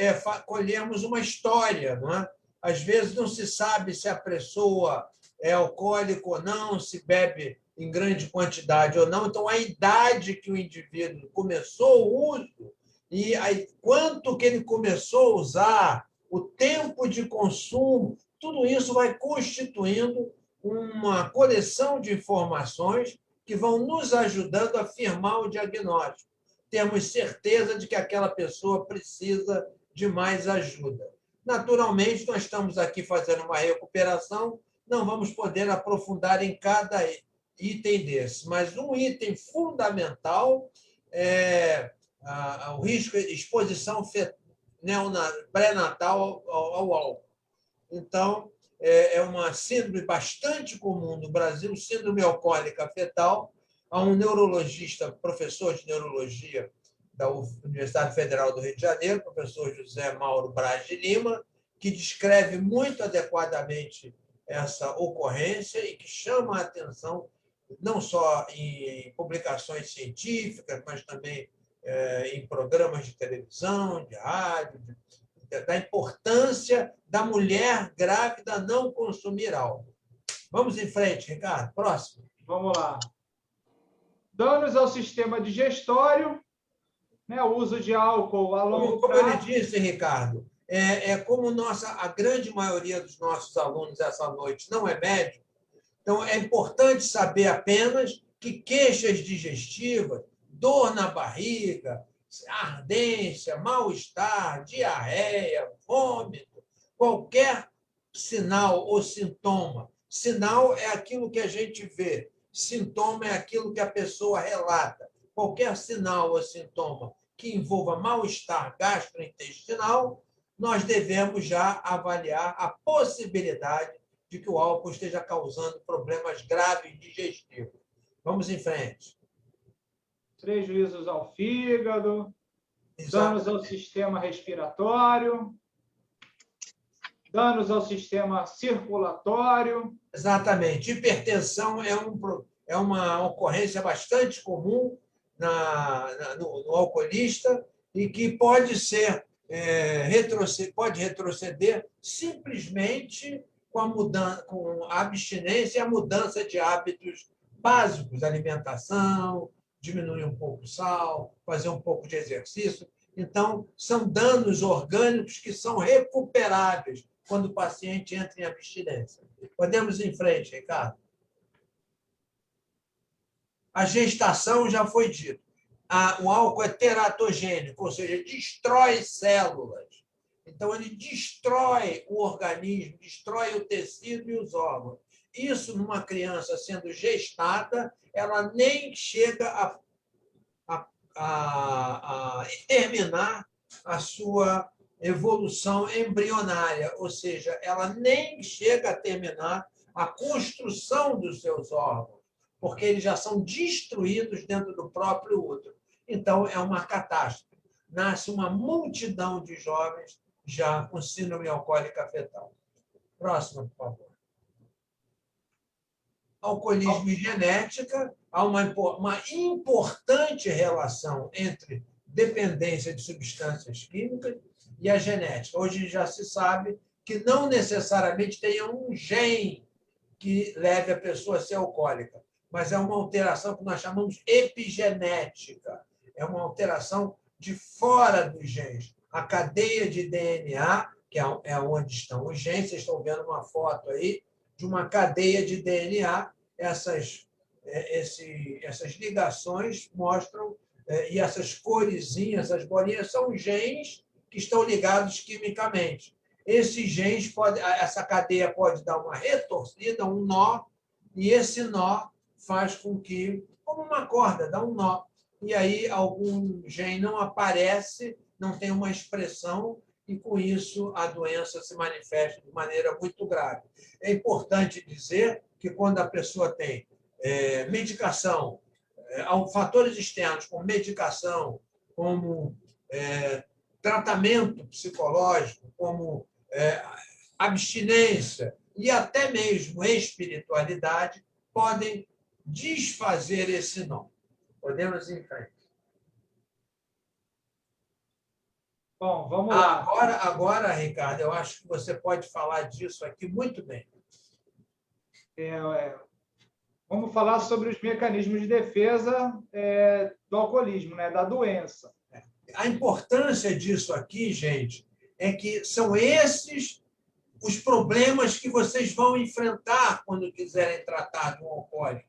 colhermos uma história, não é? Às vezes não se sabe se a pessoa é alcoólica ou não, se bebe em grande quantidade ou não. Então, a idade que o indivíduo começou o uso e aí, quanto que ele começou a usar, o tempo de consumo, tudo isso vai constituindo uma coleção de informações que vão nos ajudando a firmar o diagnóstico. Temos certeza de que aquela pessoa precisa de mais ajuda. Naturalmente, nós estamos aqui fazendo uma recuperação, não vamos poder aprofundar em cada item desse, mas um item fundamental é o risco de exposição pré-natal ao álcool. Então, é uma síndrome bastante comum no Brasil, síndrome alcoólica fetal. Há um neurologista, professor de neurologia da Universidade Federal do Rio de Janeiro, professor José Mauro Braz de Lima, que descreve muito adequadamente essa ocorrência e que chama a atenção não só em publicações científicas, mas também em programas de televisão, de rádio. da importância da mulher grávida não consumir álcool. Vamos em frente, Ricardo. Próximo. Vamos lá. Danos ao sistema digestório, né? O uso de álcool a longo Como ele prazo. disse, Ricardo, como a grande maioria dos nossos alunos essa noite não é médico, então é importante saber apenas que queixas digestivas, dor na barriga, ardência, mal-estar, diarreia, vômito, qualquer sinal ou sintoma. Sinal é aquilo que a gente vê, sintoma é aquilo que a pessoa relata. Qualquer sinal ou sintoma que envolva mal-estar gastrointestinal, nós devemos já avaliar a possibilidade de que o álcool esteja causando problemas graves digestivos. Vamos em frente. Prejuízos ao fígado, Exatamente. danos ao sistema respiratório, danos ao sistema circulatório. Exatamente. Hipertensão é uma ocorrência bastante comum no alcoolista e que pode ser pode retroceder simplesmente com a abstinência e a mudança de hábitos básicos, alimentação, diminuir um pouco o sal, fazer um pouco de exercício. Então, são danos orgânicos que são recuperáveis quando o paciente entra em abstinência. Podemos ir em frente, Ricardo. A gestação já foi dito. O álcool é teratogênico, ou seja, destrói células. Então, ele destrói o organismo, destrói o tecido e os órgãos. Isso, numa criança sendo gestada, ela nem chega a terminar a sua evolução embrionária, ou seja, ela nem chega a terminar a construção dos seus órgãos, porque eles já são destruídos dentro do próprio útero. Então, é uma catástrofe. Nasce uma multidão de jovens já com síndrome alcoólica fetal. Próximo, por favor. Alcoolismo e genética. Há uma importante relação entre dependência de substâncias químicas e a genética. Hoje já se sabe que não necessariamente tem um gene que leve a pessoa a ser alcoólica, mas é uma alteração que nós chamamos epigenética. É uma alteração de fora dos genes. A cadeia de DNA, que é onde estão os genes, vocês estão vendo uma foto aí de uma cadeia de DNA, essas ligações mostram, e essas coresinhas, essas bolinhas, são genes que estão ligados quimicamente. Esses genes, essa cadeia pode dar uma retorcida, um nó, e esse nó faz com que, como uma corda, dá um nó. E aí algum gene não aparece, não tem uma expressão, e com isso a doença se manifesta de maneira muito grave. É importante dizer que quando a pessoa tem medicação, fatores externos como medicação, como tratamento psicológico, como abstinência e até mesmo espiritualidade, podem desfazer esse nó. Podemos ir em frente. Bom, vamos lá. Agora, Ricardo, eu acho que você pode falar disso aqui muito bem. Vamos falar sobre os mecanismos de defesa do alcoolismo, né, da doença. A importância disso aqui, gente, é que são esses os problemas que vocês vão enfrentar quando quiserem tratar de um alcoólico.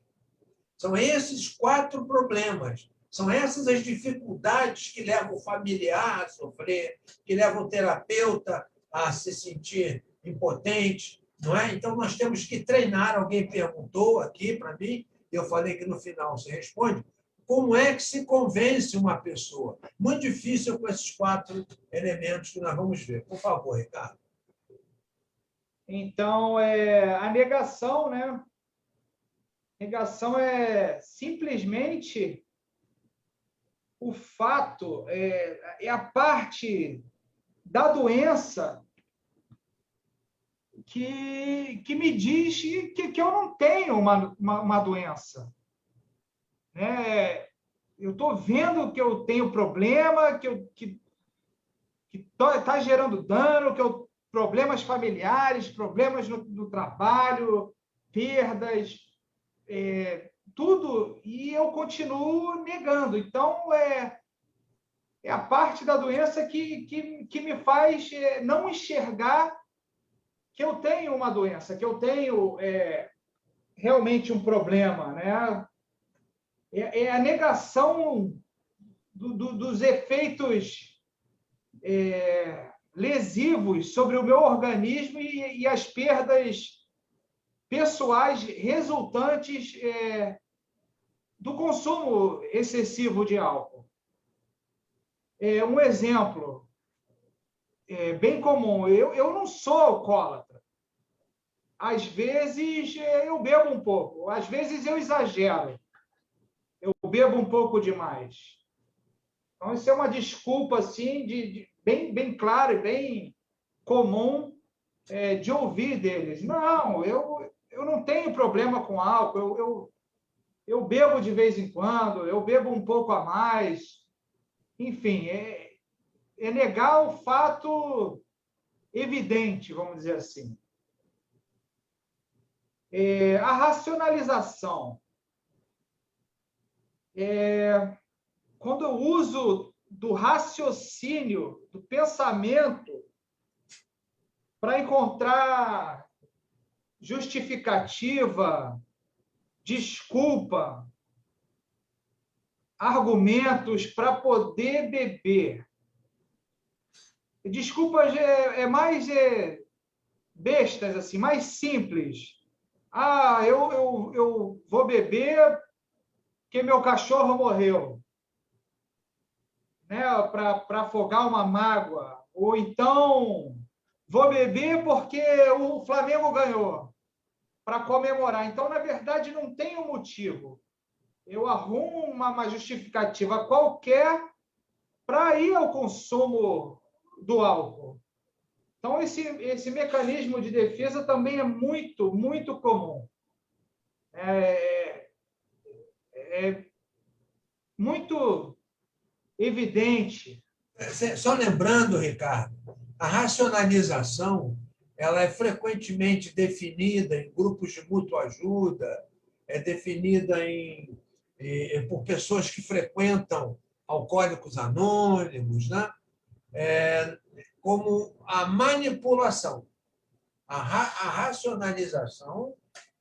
São esses 4 problemas. São essas as dificuldades que levam o familiar a sofrer, que levam o terapeuta a se sentir impotente, não é? Então, nós temos que treinar. Alguém perguntou aqui para mim, eu falei que no final você responde, como é que se convence uma pessoa? Muito difícil com esses 4 elementos que nós vamos ver. Por favor, Ricardo. Então, a negação, né? Negação é simplesmente o fato, é a parte da doença que me diz que eu não tenho uma doença. Né? Eu estou vendo que eu tenho problema, que está gerando dano, problemas familiares, problemas no trabalho, perdas, tudo, e eu continuo negando. Então, é a parte da doença que me faz não enxergar que eu tenho uma doença, que eu tenho realmente um problema, né? É a negação dos efeitos lesivos sobre o meu organismo e as perdas pessoais resultantes do consumo excessivo de álcool. Um exemplo bem comum, eu não sou alcoólatra. Às vezes eu bebo um pouco, às vezes eu exagero, eu bebo um pouco demais. Então, isso é uma desculpa assim, bem clara e bem comum de ouvir deles. Não, eu não tenho problema com álcool, eu bebo de vez em quando, eu bebo um pouco a mais. Enfim, é negar o fato evidente, vamos dizer assim. A racionalização. Quando eu uso do raciocínio, do pensamento, para encontrar justificativa, desculpa, argumentos para poder beber. Desculpas mais bestas, assim, mais simples. Eu vou beber porque meu cachorro morreu, né? Para afogar uma mágoa. Ou então, vou beber porque o Flamengo ganhou, para comemorar. Então, na verdade, não tem um motivo. Eu arrumo uma justificativa qualquer para ir ao consumo do álcool. Então, esse mecanismo de defesa também é muito, muito comum. É muito evidente. Só lembrando, Ricardo, a racionalização ela é frequentemente definida em grupos de mútua ajuda, é definida por pessoas que frequentam alcoólicos anônimos, né? Como a manipulação. A racionalização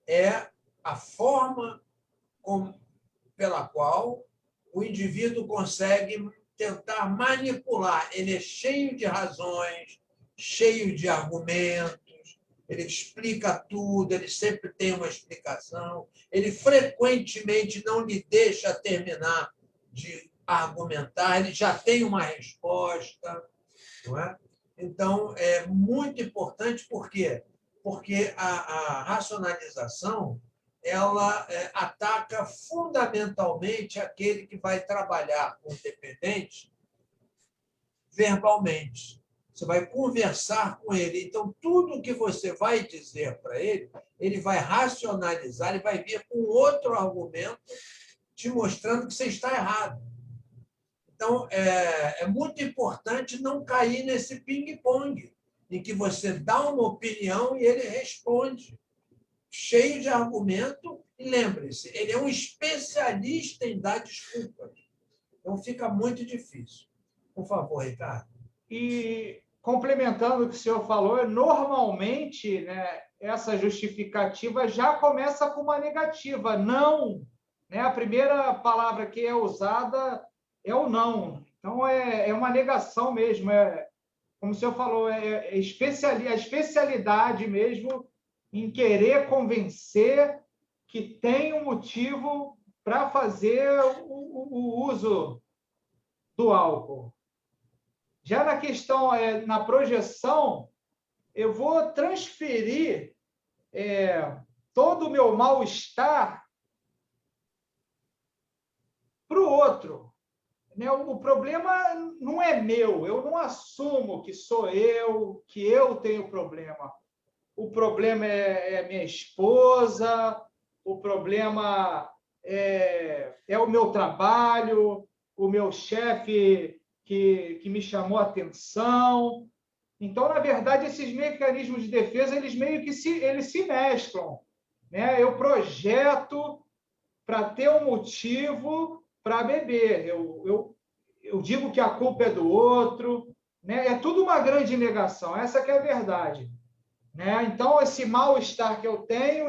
é a forma pela qual o indivíduo consegue tentar manipular. Ele é cheio de razões, cheio de argumentos, ele explica tudo, ele sempre tem uma explicação, ele frequentemente não lhe deixa terminar de argumentar, ele já tem uma resposta. Não é? Então, é muito importante, por quê? Porque a racionalização ela ataca fundamentalmente aquele que vai trabalhar com o dependente verbalmente. Você vai conversar com ele. Então, tudo que você vai dizer para ele, ele vai racionalizar, ele vai vir com outro argumento te mostrando que você está errado. Então, é muito importante não cair nesse ping-pong, em que você dá uma opinião e ele responde, cheio de argumento, e lembre-se, ele é um especialista em dar desculpas. Então, fica muito difícil. Por favor, Ricardo. E, complementando o que o senhor falou, normalmente, né, essa justificativa já começa com uma negativa, não. Né? A primeira palavra que é usada é o não. Então, é uma negação mesmo. Como o senhor falou, a especialidade mesmo em querer convencer que tem um motivo para fazer o uso do álcool. Já na questão, na projeção, eu vou transferir todo o meu mal-estar para o outro. Né? O problema não é meu, eu não assumo que sou eu, que eu tenho problema. O problema é minha esposa, o problema é o meu trabalho, o meu chefe que me chamou a atenção. Então, na verdade, esses mecanismos de defesa, eles meio que se mesclam, né? Eu projeto para ter um motivo para beber. Eu digo que a culpa é do outro, né? É tudo uma grande negação, essa que é a verdade, né? Então, esse mal-estar que eu tenho,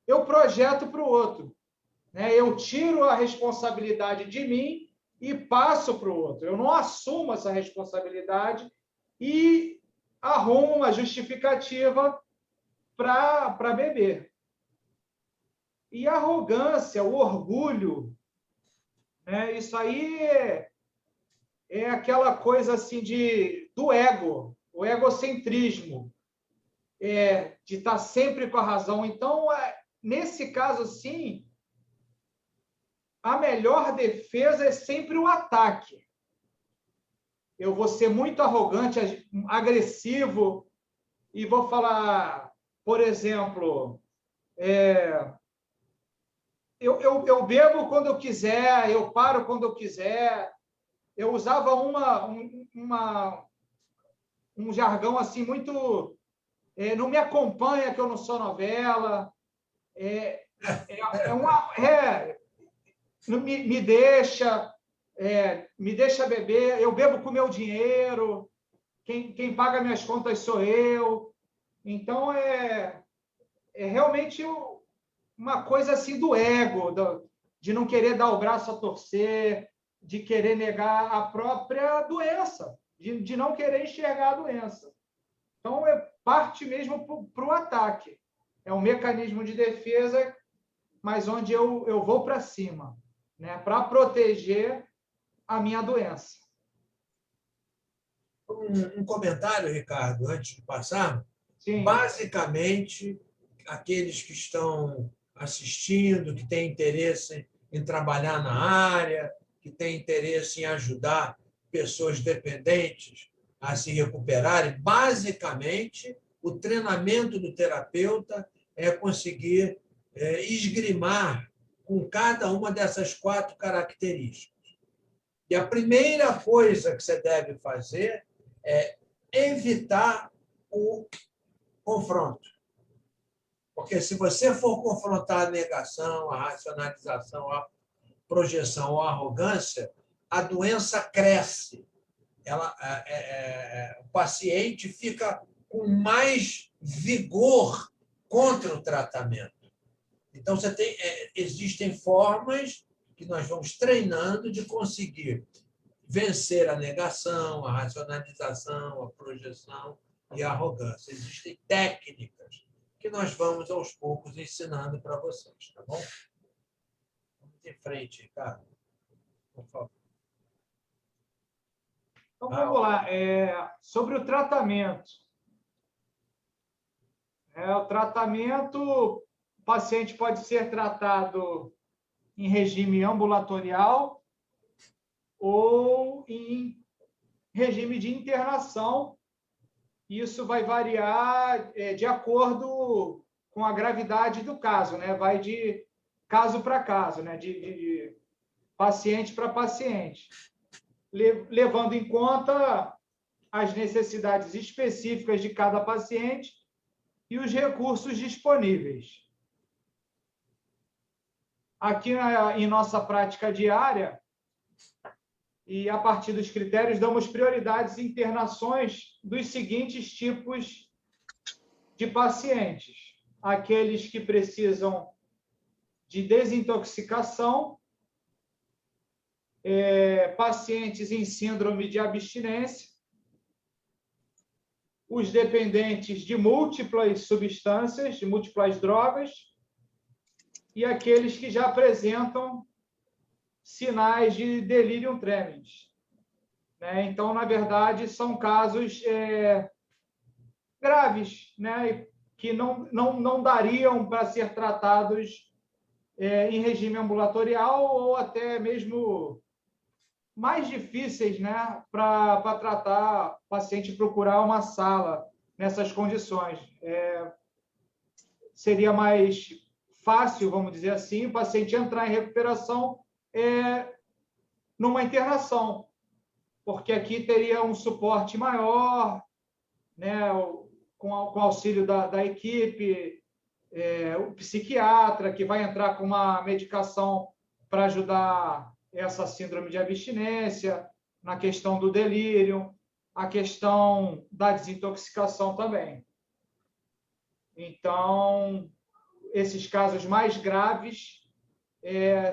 eu projeto para o outro, né? Eu tiro a responsabilidade de mim e passo para o outro. Eu não assumo essa responsabilidade e arrumo uma justificativa para beber. E a arrogância, o orgulho, né? Isso aí é aquela coisa assim do ego, o egocentrismo, de estar sempre com a razão. Então, nesse caso, sim, a melhor defesa é sempre o ataque. Eu vou ser muito arrogante, agressivo, e vou falar, por exemplo, eu bebo quando eu quiser, eu paro quando eu quiser. Eu usava um jargão assim muito... não me acompanha que eu não sou novela. Não me deixa... me deixa beber, eu bebo com meu dinheiro, quem paga minhas contas sou eu. Então, realmente uma coisa assim do ego, de não querer dar o braço a torcer, de querer negar a própria doença, de não querer enxergar a doença. Então, parte mesmo para o ataque. É um mecanismo de defesa, mas onde eu vou para cima, né, para proteger a minha doença. Um comentário, Ricardo, antes de passar. Sim. Basicamente, aqueles que estão assistindo, que têm interesse em trabalhar na área, que têm interesse em ajudar pessoas dependentes a se recuperarem, basicamente, o treinamento do terapeuta é conseguir esgrimar com cada uma dessas 4 características. E a primeira coisa que você deve fazer é evitar o confronto. Porque se você for confrontar a negação, a racionalização, a projeção ou a arrogância, a doença cresce. O paciente fica com mais vigor contra o tratamento. Então, existem formas que nós vamos treinando de conseguir vencer a negação, a racionalização, a projeção e a arrogância. Existem técnicas que nós vamos, aos poucos, ensinando para vocês, tá bom? Vamos em frente, Ricardo. Por favor. Então, vamos lá. Sobre o tratamento. O tratamento, o paciente pode ser tratado em regime ambulatorial ou em regime de internação. Isso vai variar de acordo com a gravidade do caso, né? Vai de caso para caso, né? De paciente para paciente, levando em conta as necessidades específicas de cada paciente e os recursos disponíveis. Aqui em nossa prática diária, e a partir dos critérios, damos prioridades em internações dos seguintes tipos de pacientes: aqueles que precisam de desintoxicação, pacientes em síndrome de abstinência, os dependentes de múltiplas substâncias, de múltiplas drogas, e aqueles que já apresentam sinais de delirium tremens. Então, na verdade, são casos graves, né? Que não dariam para ser tratados em regime ambulatorial ou até mesmo mais difíceis, né? Para tratar o paciente, procurar uma sala nessas condições. Seria mais fácil, vamos dizer assim, o paciente entrar em recuperação numa internação. porque aqui teria um suporte maior, né, com auxílio da equipe, o psiquiatra, que vai entrar com uma medicação para ajudar essa síndrome de abstinência, na questão do delírio, a questão da desintoxicação também. Então, esses casos mais graves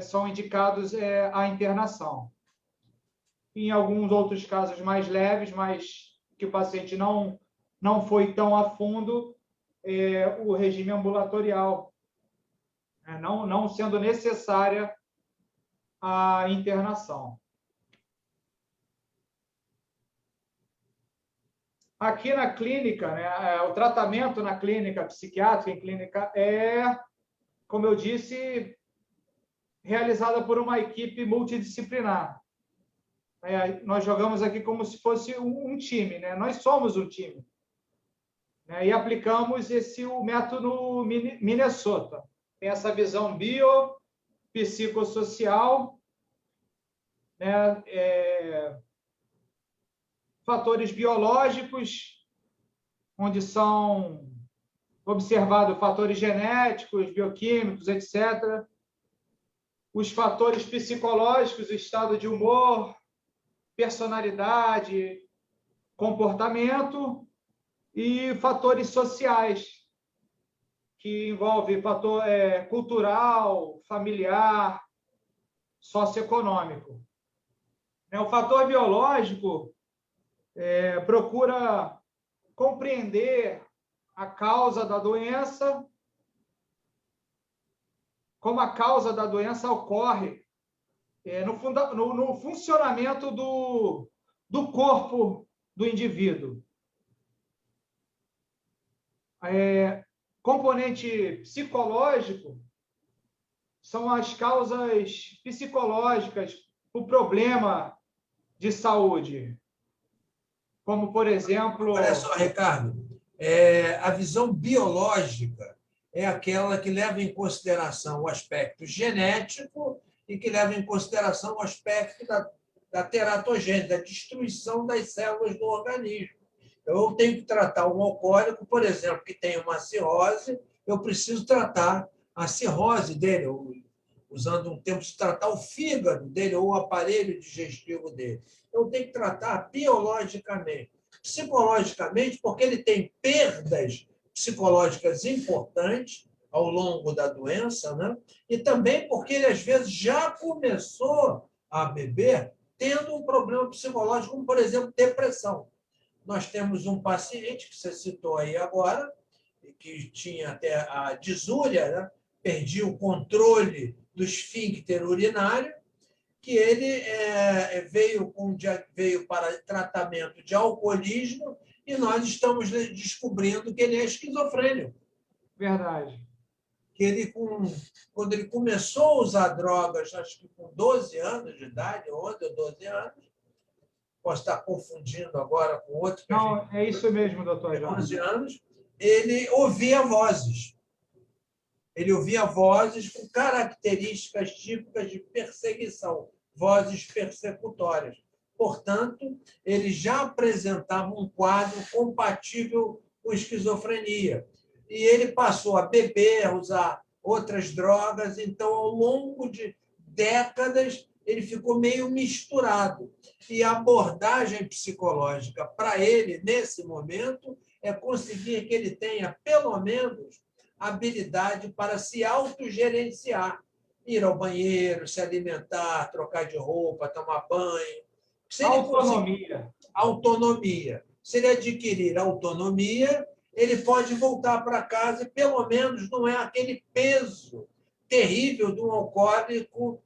são indicados a internação. Em alguns outros casos mais leves, mas que o paciente não foi tão a fundo, o regime ambulatorial, não sendo necessária a internação. Aqui na clínica, né, o tratamento na clínica psiquiátrica, em clínica, como eu disse, realizada por uma equipe multidisciplinar. Nós jogamos aqui como se fosse um time, né? Nós somos um time. Né? E aplicamos o método Minnesota. Tem essa visão biopsicossocial, né? Fatores biológicos, onde são observados fatores genéticos, bioquímicos, etc. Os fatores psicológicos, estado de humor, personalidade, comportamento, e fatores sociais, que envolve fator cultural, familiar, socioeconômico. O fator biológico procura compreender a causa da doença, como a causa da doença ocorre no funcionamento do corpo do indivíduo. Componente psicológico são as causas psicológicas, o problema de saúde, como, por exemplo... Olha só, Ricardo, a visão biológica é aquela que leva em consideração o aspecto genético e que leva em consideração o aspecto da teratogênese, da destruição das células do organismo. Eu tenho que tratar um alcoólico, por exemplo, que tem uma cirrose, eu preciso tratar a cirrose dele, usando um termo de tratar o fígado dele ou o aparelho digestivo dele. Eu tenho que tratar biologicamente. Psicologicamente, porque ele tem perdas psicológicas importantes ao longo da doença, né? E também porque ele, às vezes, já começou a beber tendo um problema psicológico, como, por exemplo, depressão. Nós temos um paciente, que você citou aí agora, que tinha até a disúria, né? Perdia o controle do esfíncter urinário, que ele veio para tratamento de alcoolismo e nós estamos descobrindo que ele é esquizofrênico. Verdade. Que ele, quando ele começou a usar drogas, acho que com 12 anos de idade, 11 ou 12 anos, posso estar confundindo agora com outro. Não, é isso mesmo, doutor João. 11 Jorge. anos, ele ouvia vozes. Ele ouvia vozes com características típicas de perseguição, vozes persecutórias. Portanto, ele já apresentava um quadro compatível com esquizofrenia. E ele passou a beber, a usar outras drogas, então, ao longo de décadas, ele ficou meio misturado. E a abordagem psicológica para ele, nesse momento, é conseguir que ele tenha, pelo menos, habilidade para se autogerenciar, ir ao banheiro, se alimentar, trocar de roupa, tomar banho. Autonomia. Autonomia. Se ele adquirir autonomia, ele pode voltar para casa e, pelo menos, não é aquele peso terrível de um alcoólico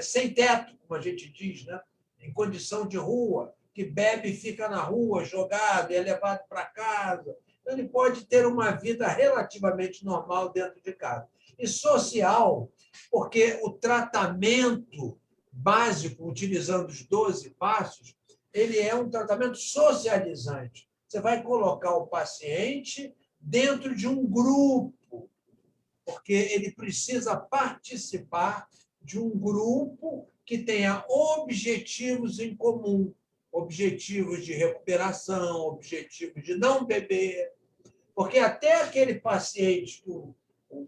sem teto, como a gente diz, né? Em condição de rua, que bebe e fica na rua, jogado, é levado para casa. Ele pode ter uma vida relativamente normal dentro de casa. E social, porque o tratamento básico, utilizando os 12 passos, ele é um tratamento socializante. Você vai colocar o paciente dentro de um grupo, porque ele precisa participar de um grupo que tenha objetivos em comum, objetivos de recuperação, objetivos de não beber, porque até aquele paciente que o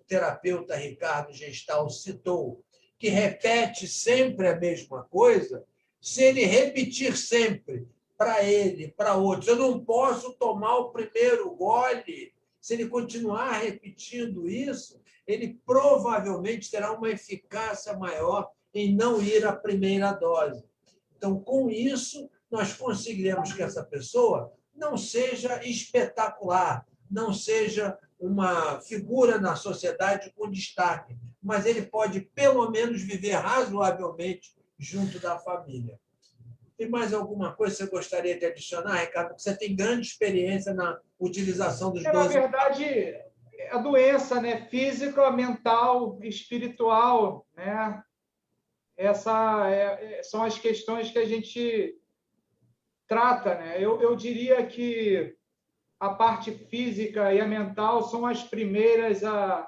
terapeuta Ricardo Gestal citou, que repete sempre a mesma coisa, se ele repetir sempre para ele, para outros, eu não posso tomar o primeiro gole, se ele continuar repetindo isso, ele provavelmente terá uma eficácia maior em não ir à primeira dose. Então, com isso, nós conseguiremos que essa pessoa não seja espetacular, não seja uma figura na sociedade com destaque, mas ele pode, pelo menos, viver razoavelmente junto da família. Tem mais alguma coisa que você gostaria de adicionar, Ricardo? Porque você tem grande experiência na utilização dos 12... Na verdade, a doença, né? Física, mental, espiritual, né? São as questões que a gente trata, né? Eu diria que a parte física e a mental são as primeiras a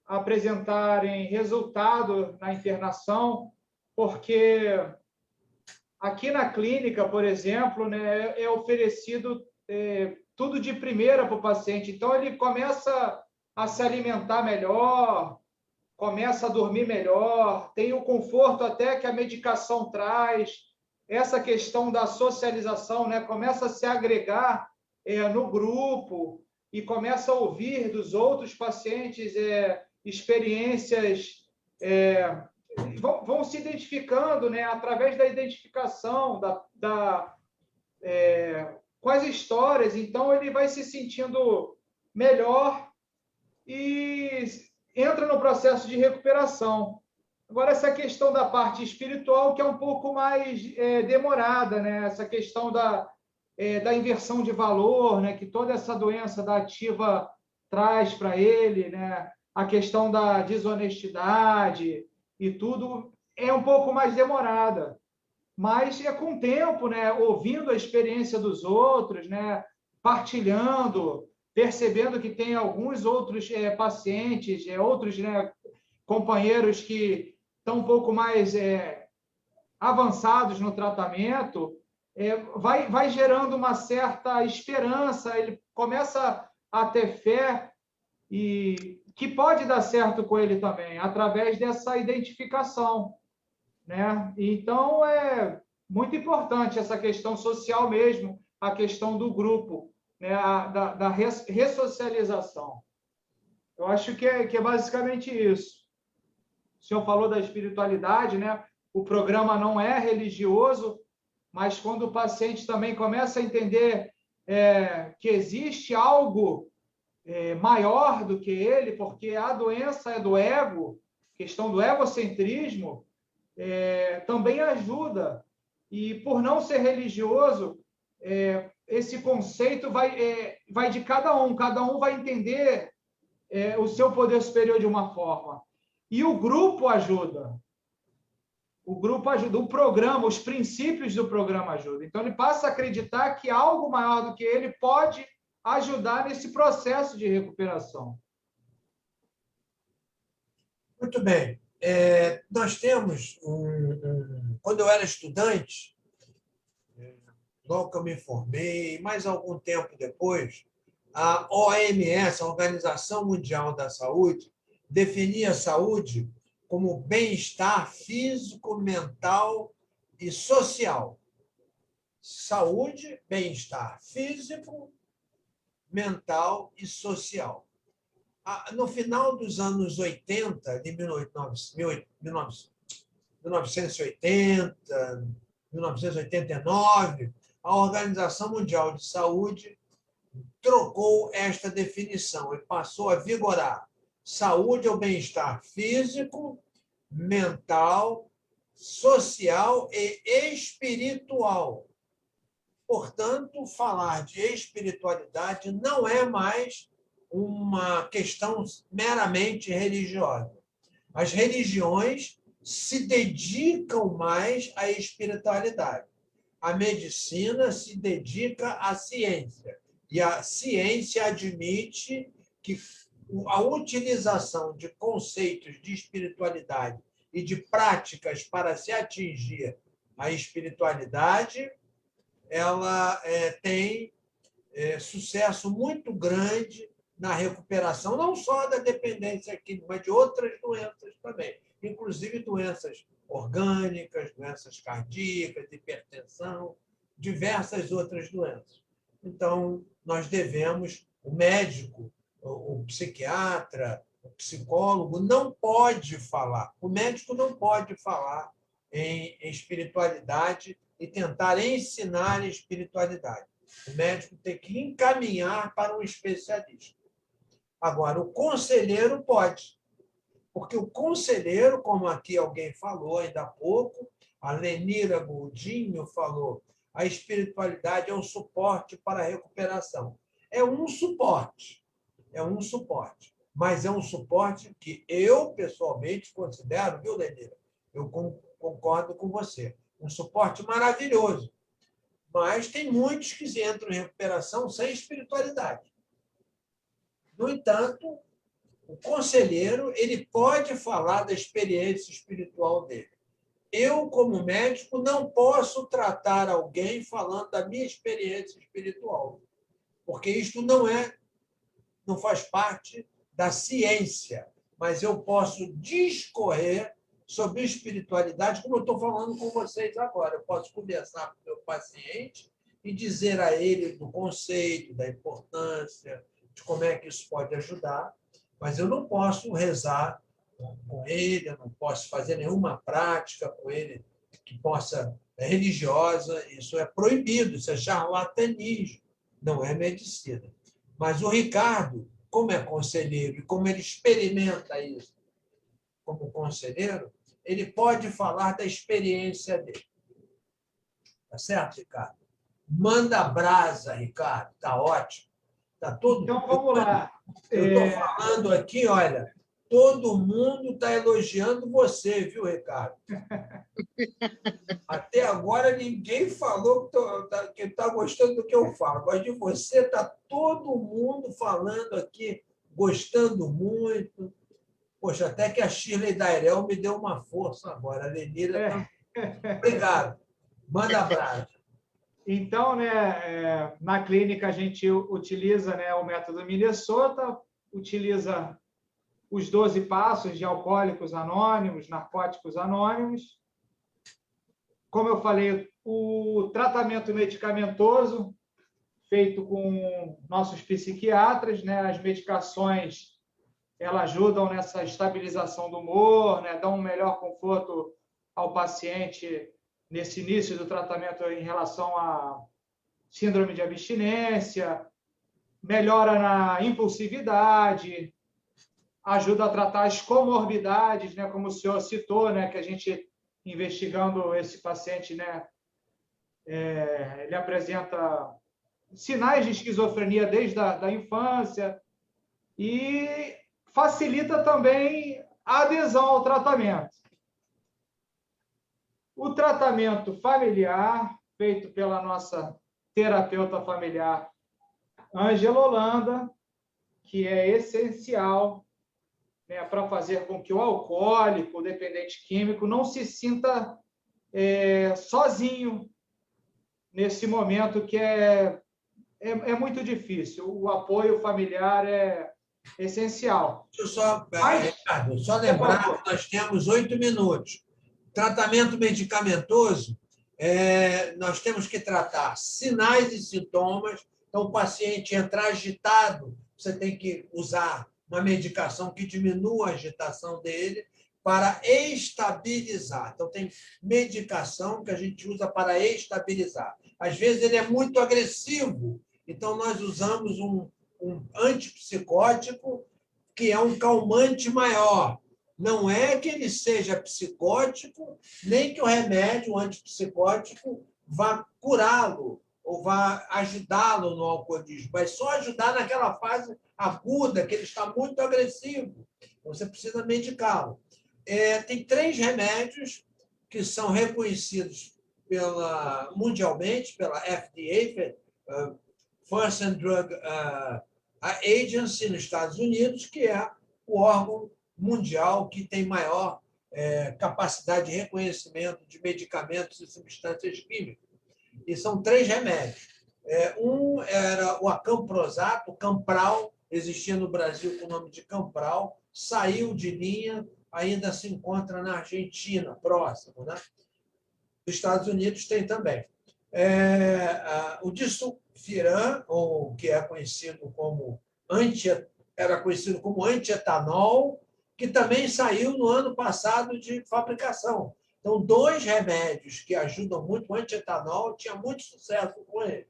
apresentarem resultado na internação, porque aqui na clínica, por exemplo, né, é oferecido tudo de primeira para o paciente. Então, ele começa a se alimentar melhor, começa a dormir melhor, tem o conforto até que a medicação traz, essa questão da socialização, né, começa a se agregar no grupo e começa a ouvir dos outros pacientes experiências, vão se identificando, né, através da identificação com as histórias. Então, ele vai se sentindo melhor e entra no processo de recuperação. Agora, essa questão da parte espiritual, que é um pouco mais demorada, né? Essa questão da inversão de valor, né? Que toda essa doença da ativa traz para ele, né? A questão da desonestidade e tudo é um pouco mais demorada. Mas é com o tempo, né? Ouvindo a experiência dos outros, né? Partilhando, percebendo que tem alguns outros pacientes, outros, né, companheiros que estão um pouco mais avançados no tratamento, vai gerando uma certa esperança, ele começa a ter fé e que pode dar certo com ele também, através dessa identificação, né? Então, é muito importante essa questão social mesmo, a questão do grupo, né? Da ressocialização. Eu acho que é basicamente isso. O senhor falou da espiritualidade, né? O programa não é religioso, mas quando o paciente também começa a entender que existe algo maior do que ele, porque a doença é do ego, questão do egocentrismo, também ajuda. E por não ser religioso, esse conceito vai de cada um vai entender o seu poder superior de uma forma. E o grupo ajuda. O programa, os princípios do programa ajudam. Então, ele passa a acreditar que algo maior do que ele pode ajudar nesse processo de recuperação. Muito bem. Nós temos, quando eu era estudante, logo que eu me formei, mais algum tempo depois, a OMS, a Organização Mundial da Saúde, definia a saúde como bem-estar físico, mental e social. Saúde, bem-estar físico, mental e social. No final dos anos 80, de 1980, 1989, a Organização Mundial de Saúde trocou esta definição e passou a vigorar. Saúde é o bem-estar físico, mental, social e espiritual. Portanto, falar de espiritualidade não é mais uma questão meramente religiosa. As religiões se dedicam mais à espiritualidade. A medicina se dedica à ciência. E a ciência admite que a utilização de conceitos de espiritualidade e de práticas para se atingir a espiritualidade, ela tem sucesso muito grande na recuperação, não só da dependência química, mas de outras doenças também, inclusive doenças orgânicas, doenças cardíacas, hipertensão, diversas outras doenças. Então, nós devemos, o médico, o psiquiatra, o psicólogo não pode falar, o médico não pode falar em espiritualidade e tentar ensinar espiritualidade. O médico tem que encaminhar para um especialista. Agora, o conselheiro pode, porque o conselheiro, como aqui alguém falou ainda há pouco, a Lenira Goldinho falou, a espiritualidade é um suporte para a recuperação. É um suporte, mas é um suporte que eu, pessoalmente, considero, viu, Lenira? Eu concordo com você, um suporte maravilhoso. Mas tem muitos que entram em recuperação sem espiritualidade. No entanto, o conselheiro ele pode falar da experiência espiritual dele. Eu, como médico, não posso tratar alguém falando da minha experiência espiritual, porque isto não faz parte da ciência, mas eu posso discorrer sobre espiritualidade, como eu estou falando com vocês agora. Eu posso conversar com o meu paciente e dizer a ele do conceito, da importância, de como é que isso pode ajudar, mas eu não posso rezar com ele, eu não posso fazer nenhuma prática com ele que possa religiosa, isso é proibido, isso é charlatanismo, não é medicina. Mas o Ricardo, como é conselheiro e como ele experimenta isso como conselheiro, ele pode falar da experiência dele. Tá certo, Ricardo? Manda brasa, Ricardo, tá ótimo. Tá todo... Então, vamos lá. Eu estou falando aqui, olha, todo mundo está elogiando você, viu, Ricardo? Até agora ninguém falou que está gostando do que eu falo, mas de você está todo mundo falando aqui, gostando muito. Poxa, até que a Shirley Dairel me deu uma força agora. A Lenira também. Obrigado. Manda abraço. Então, né, na clínica a gente utiliza, né, o método Minnesota, utiliza os 12 passos de alcoólicos anônimos, narcóticos anônimos. Como eu falei, o tratamento medicamentoso feito com nossos psiquiatras, né, as medicações elas ajudam nessa estabilização do humor, né, dão um melhor conforto ao paciente nesse início do tratamento em relação à síndrome de abstinência, melhora na impulsividade, ajuda a tratar as comorbidades, né, como o senhor citou, né, que a gente, investigando esse paciente, né, ele apresenta sinais de esquizofrenia desde a infância e facilita também a adesão ao tratamento. O tratamento familiar, feito pela nossa terapeuta familiar, Ângela Holanda, que é essencial, né, para fazer com que o alcoólico, o dependente químico, não se sinta sozinho nesse momento que é muito difícil. O apoio familiar é essencial. Deixa eu Ricardo, só lembrar que nós temos 8 minutos. Tratamento medicamentoso, nós temos que tratar sinais e sintomas. Então, o paciente entrar agitado, você tem que usar uma medicação que diminua a agitação dele para estabilizar. Então, tem medicação que a gente usa para estabilizar. Às vezes, ele é muito agressivo, então nós usamos um antipsicótico que é um calmante maior. Não é que ele seja psicótico, nem que o remédio, o antipsicótico, vá curá-lo ou vá ajudá-lo no alcoolismo, vai só ajudar naquela fase aguda, que ele está muito agressivo. Você precisa medicá-lo. Tem 3 remédios que são reconhecidos mundialmente pela FDA, First and Drug Agency, nos Estados Unidos, que é o órgão mundial que tem maior capacidade de reconhecimento de medicamentos e substâncias químicas. E são 3 remédios. Um era o acamprosato, o Campral, existia no Brasil com o nome de Campral, saiu de linha, ainda se encontra na Argentina, próximo, né? Nos Estados Unidos tem também. O disulfiram, ou que é conhecido como era conhecido como antietanol, que também saiu no ano passado de fabricação. Então, 2 remédios que ajudam muito, o antietanol, tinha muito sucesso com ele.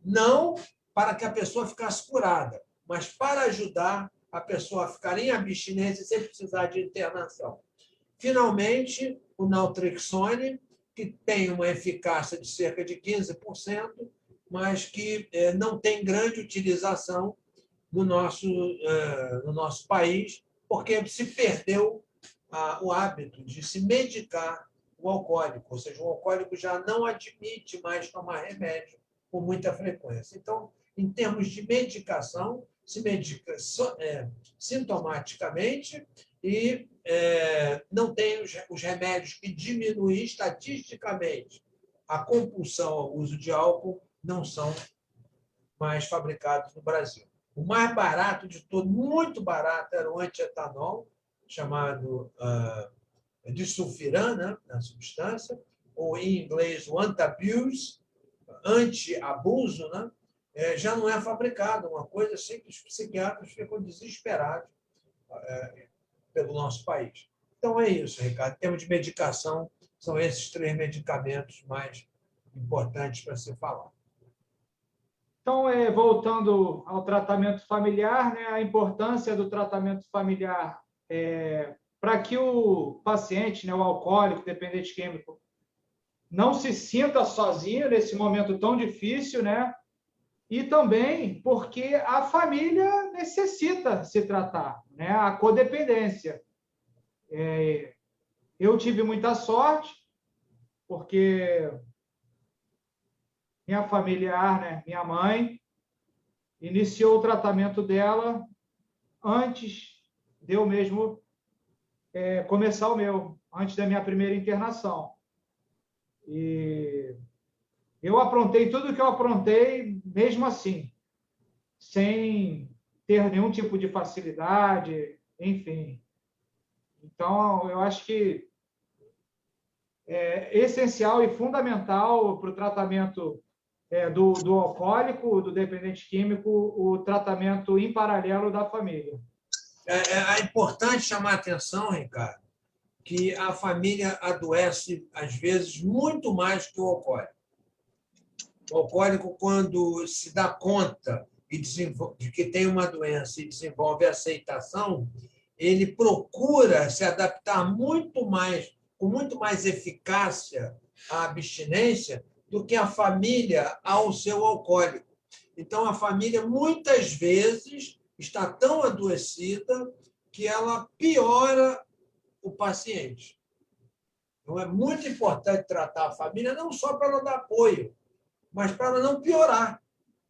Não para que a pessoa ficasse curada, mas para ajudar a pessoa a ficar em abstinência sem precisar de internação. Finalmente, o naltrexone, que tem uma eficácia de cerca de 15%, mas que não tem grande utilização no nosso país, porque se perdeu o hábito de se medicar o alcoólico, ou seja, o alcoólico já não admite mais tomar remédio com muita frequência. Então, em termos de medicação, se medica sintomaticamente e não tem os remédios que diminuem estatisticamente a compulsão ao uso de álcool, não são mais fabricados no Brasil. O mais barato de todo, muito barato, era o antietanol, chamado disulfiram, né, na substância, ou em inglês o anti-abuse, anti-abuso, né? Já não é fabricado, uma coisa assim que os psiquiatras ficam desesperados pelo nosso país. Então, é isso, Ricardo. Em termos de medicação, são esses 3 medicamentos mais importantes para se falar. Então, voltando ao tratamento familiar, né, a importância do tratamento familiar para que o paciente, né, o alcoólico, dependente químico, não se sinta sozinho nesse momento tão difícil, né? E também porque a família necessita se tratar, né? A codependência. Eu tive muita sorte, porque minha familiar, né, minha mãe, iniciou o tratamento dela antes de eu mesmo começar o meu, antes da minha primeira internação. E eu aprontei tudo o que eu aprontei, mesmo assim, sem ter nenhum tipo de facilidade, enfim. Então, eu acho que é essencial e fundamental para o tratamento do alcoólico, do dependente químico, o tratamento em paralelo da família. É importante chamar a atenção, Ricardo, que a família adoece, às vezes, muito mais que o alcoólico. O alcoólico, quando se dá conta de que tem uma doença e desenvolve aceitação, ele procura se adaptar com muito mais eficácia à abstinência do que a família ao seu alcoólico. Então, a família, muitas vezes, está tão adoecida que ela piora o paciente. Então, é muito importante tratar a família, não só para ela dar apoio, mas para ela não piorar,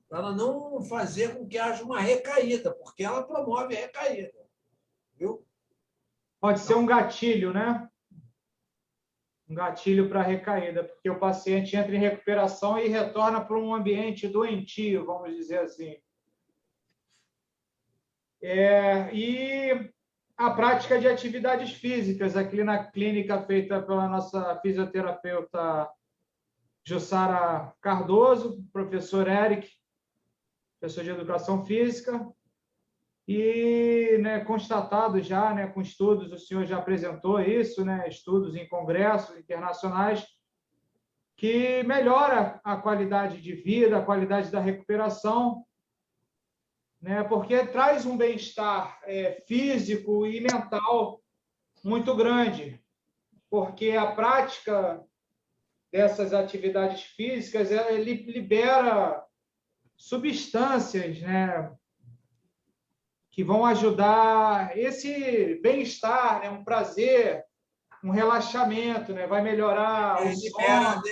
para ela não fazer com que haja uma recaída, porque ela promove a recaída. Viu? Pode ser um gatilho, né? Um gatilho para a recaída, porque o paciente entra em recuperação e retorna para um ambiente doentio, vamos dizer assim. E a prática de atividades físicas, aqui na clínica feita pela nossa fisioterapeuta Jussara Cardoso, professor Eric, professor de Educação Física, e, né, constatado já, né, com estudos, o senhor já apresentou isso, né, estudos em congressos internacionais, que melhora a qualidade de vida, a qualidade da recuperação, né, porque traz um bem-estar físico e mental muito grande, porque a prática dessas atividades físicas ele libera substâncias, né, que vão ajudar esse bem-estar, né, um prazer, um relaxamento, né, vai melhorar o sono.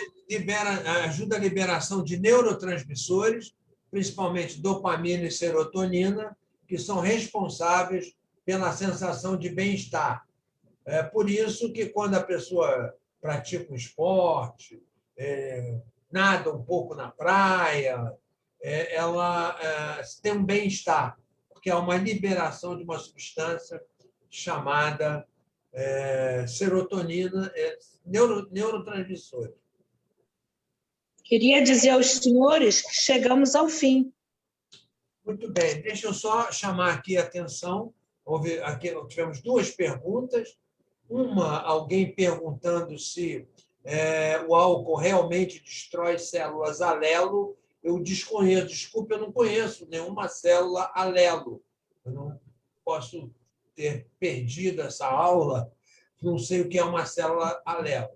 Ajuda a liberação de neurotransmissores, principalmente dopamina e serotonina, que são responsáveis pela sensação de bem-estar. É por isso que, quando a pessoa pratica um esporte, nada um pouco na praia, ela tem um bem-estar, porque é uma liberação de uma substância chamada serotonina, neurotransmissor. Queria dizer aos senhores que chegamos ao fim. Muito bem, deixa eu só chamar aqui a atenção. Tivemos duas perguntas. Uma, alguém perguntando se o álcool realmente destrói células alelo. Eu desconheço, desculpe, eu não conheço nenhuma célula alelo. Eu não posso ter perdido essa aula, não sei o que é uma célula alelo.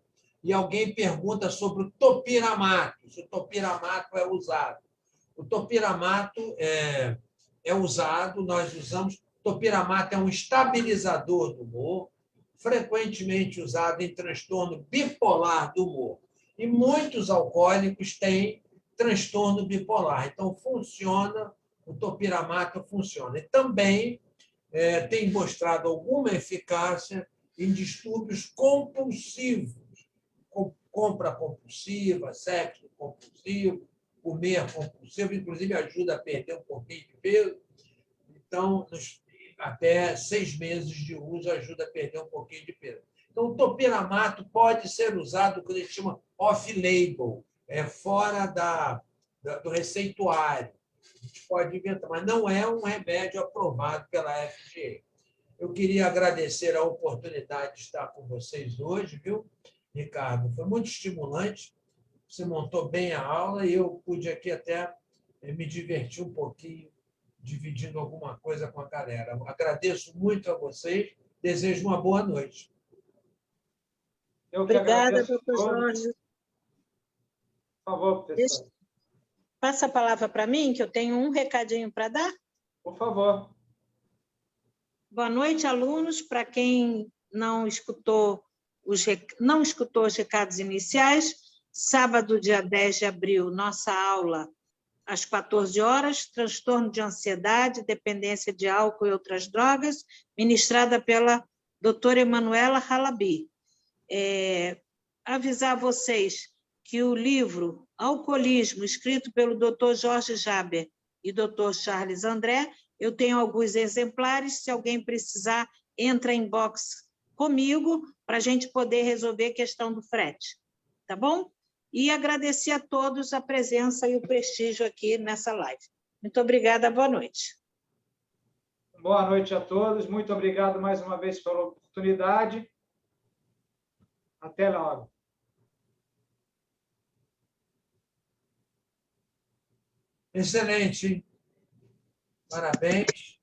E alguém pergunta sobre o topiramato, se o topiramato é usado. O topiramato é usado, nós usamos. Topiramato é um estabilizador do humor, frequentemente usado em transtorno bipolar do humor. E muitos alcoólicos têm transtorno bipolar. Então, o topiramato funciona. E também tem mostrado alguma eficácia em distúrbios compulsivos, compra compulsiva, sexo compulsivo, comer compulsivo, inclusive ajuda a perder um pouquinho de peso. Então, até 6 meses de uso ajuda a perder um pouquinho de peso. Então, o topiramato pode ser usado, que a gente chama off-label, fora do receituário. A gente pode inventar, mas não é um remédio aprovado pela FDA. Eu queria agradecer a oportunidade de estar com vocês hoje, viu, Ricardo? Foi muito estimulante. Você montou bem a aula e eu pude aqui até me divertir um pouquinho, dividindo alguma coisa com a galera. Agradeço muito a vocês, desejo uma boa noite. Eu que Obrigada, agradeço a doutor todos. Jorge. Por favor, professor. Passa a palavra para mim, que eu tenho um recadinho para dar. Por favor. Boa noite, alunos. Para quem não escutou os recados iniciais, sábado, dia 10 de abril, nossa aula às 14 horas, transtorno de ansiedade, dependência de álcool e outras drogas, ministrada pela doutora Emanuela Halabi. Avisar vocês que o livro Alcoolismo, escrito pelo doutor Jorge Jaber e doutor Charles André, eu tenho alguns exemplares, se alguém precisar, entra em box comigo para a gente poder resolver a questão do frete, tá bom? E agradecer a todos a presença e o prestígio aqui nessa live. Muito obrigada, boa noite. Boa noite a todos, muito obrigado mais uma vez pela oportunidade. Até logo. Excelente. Parabéns.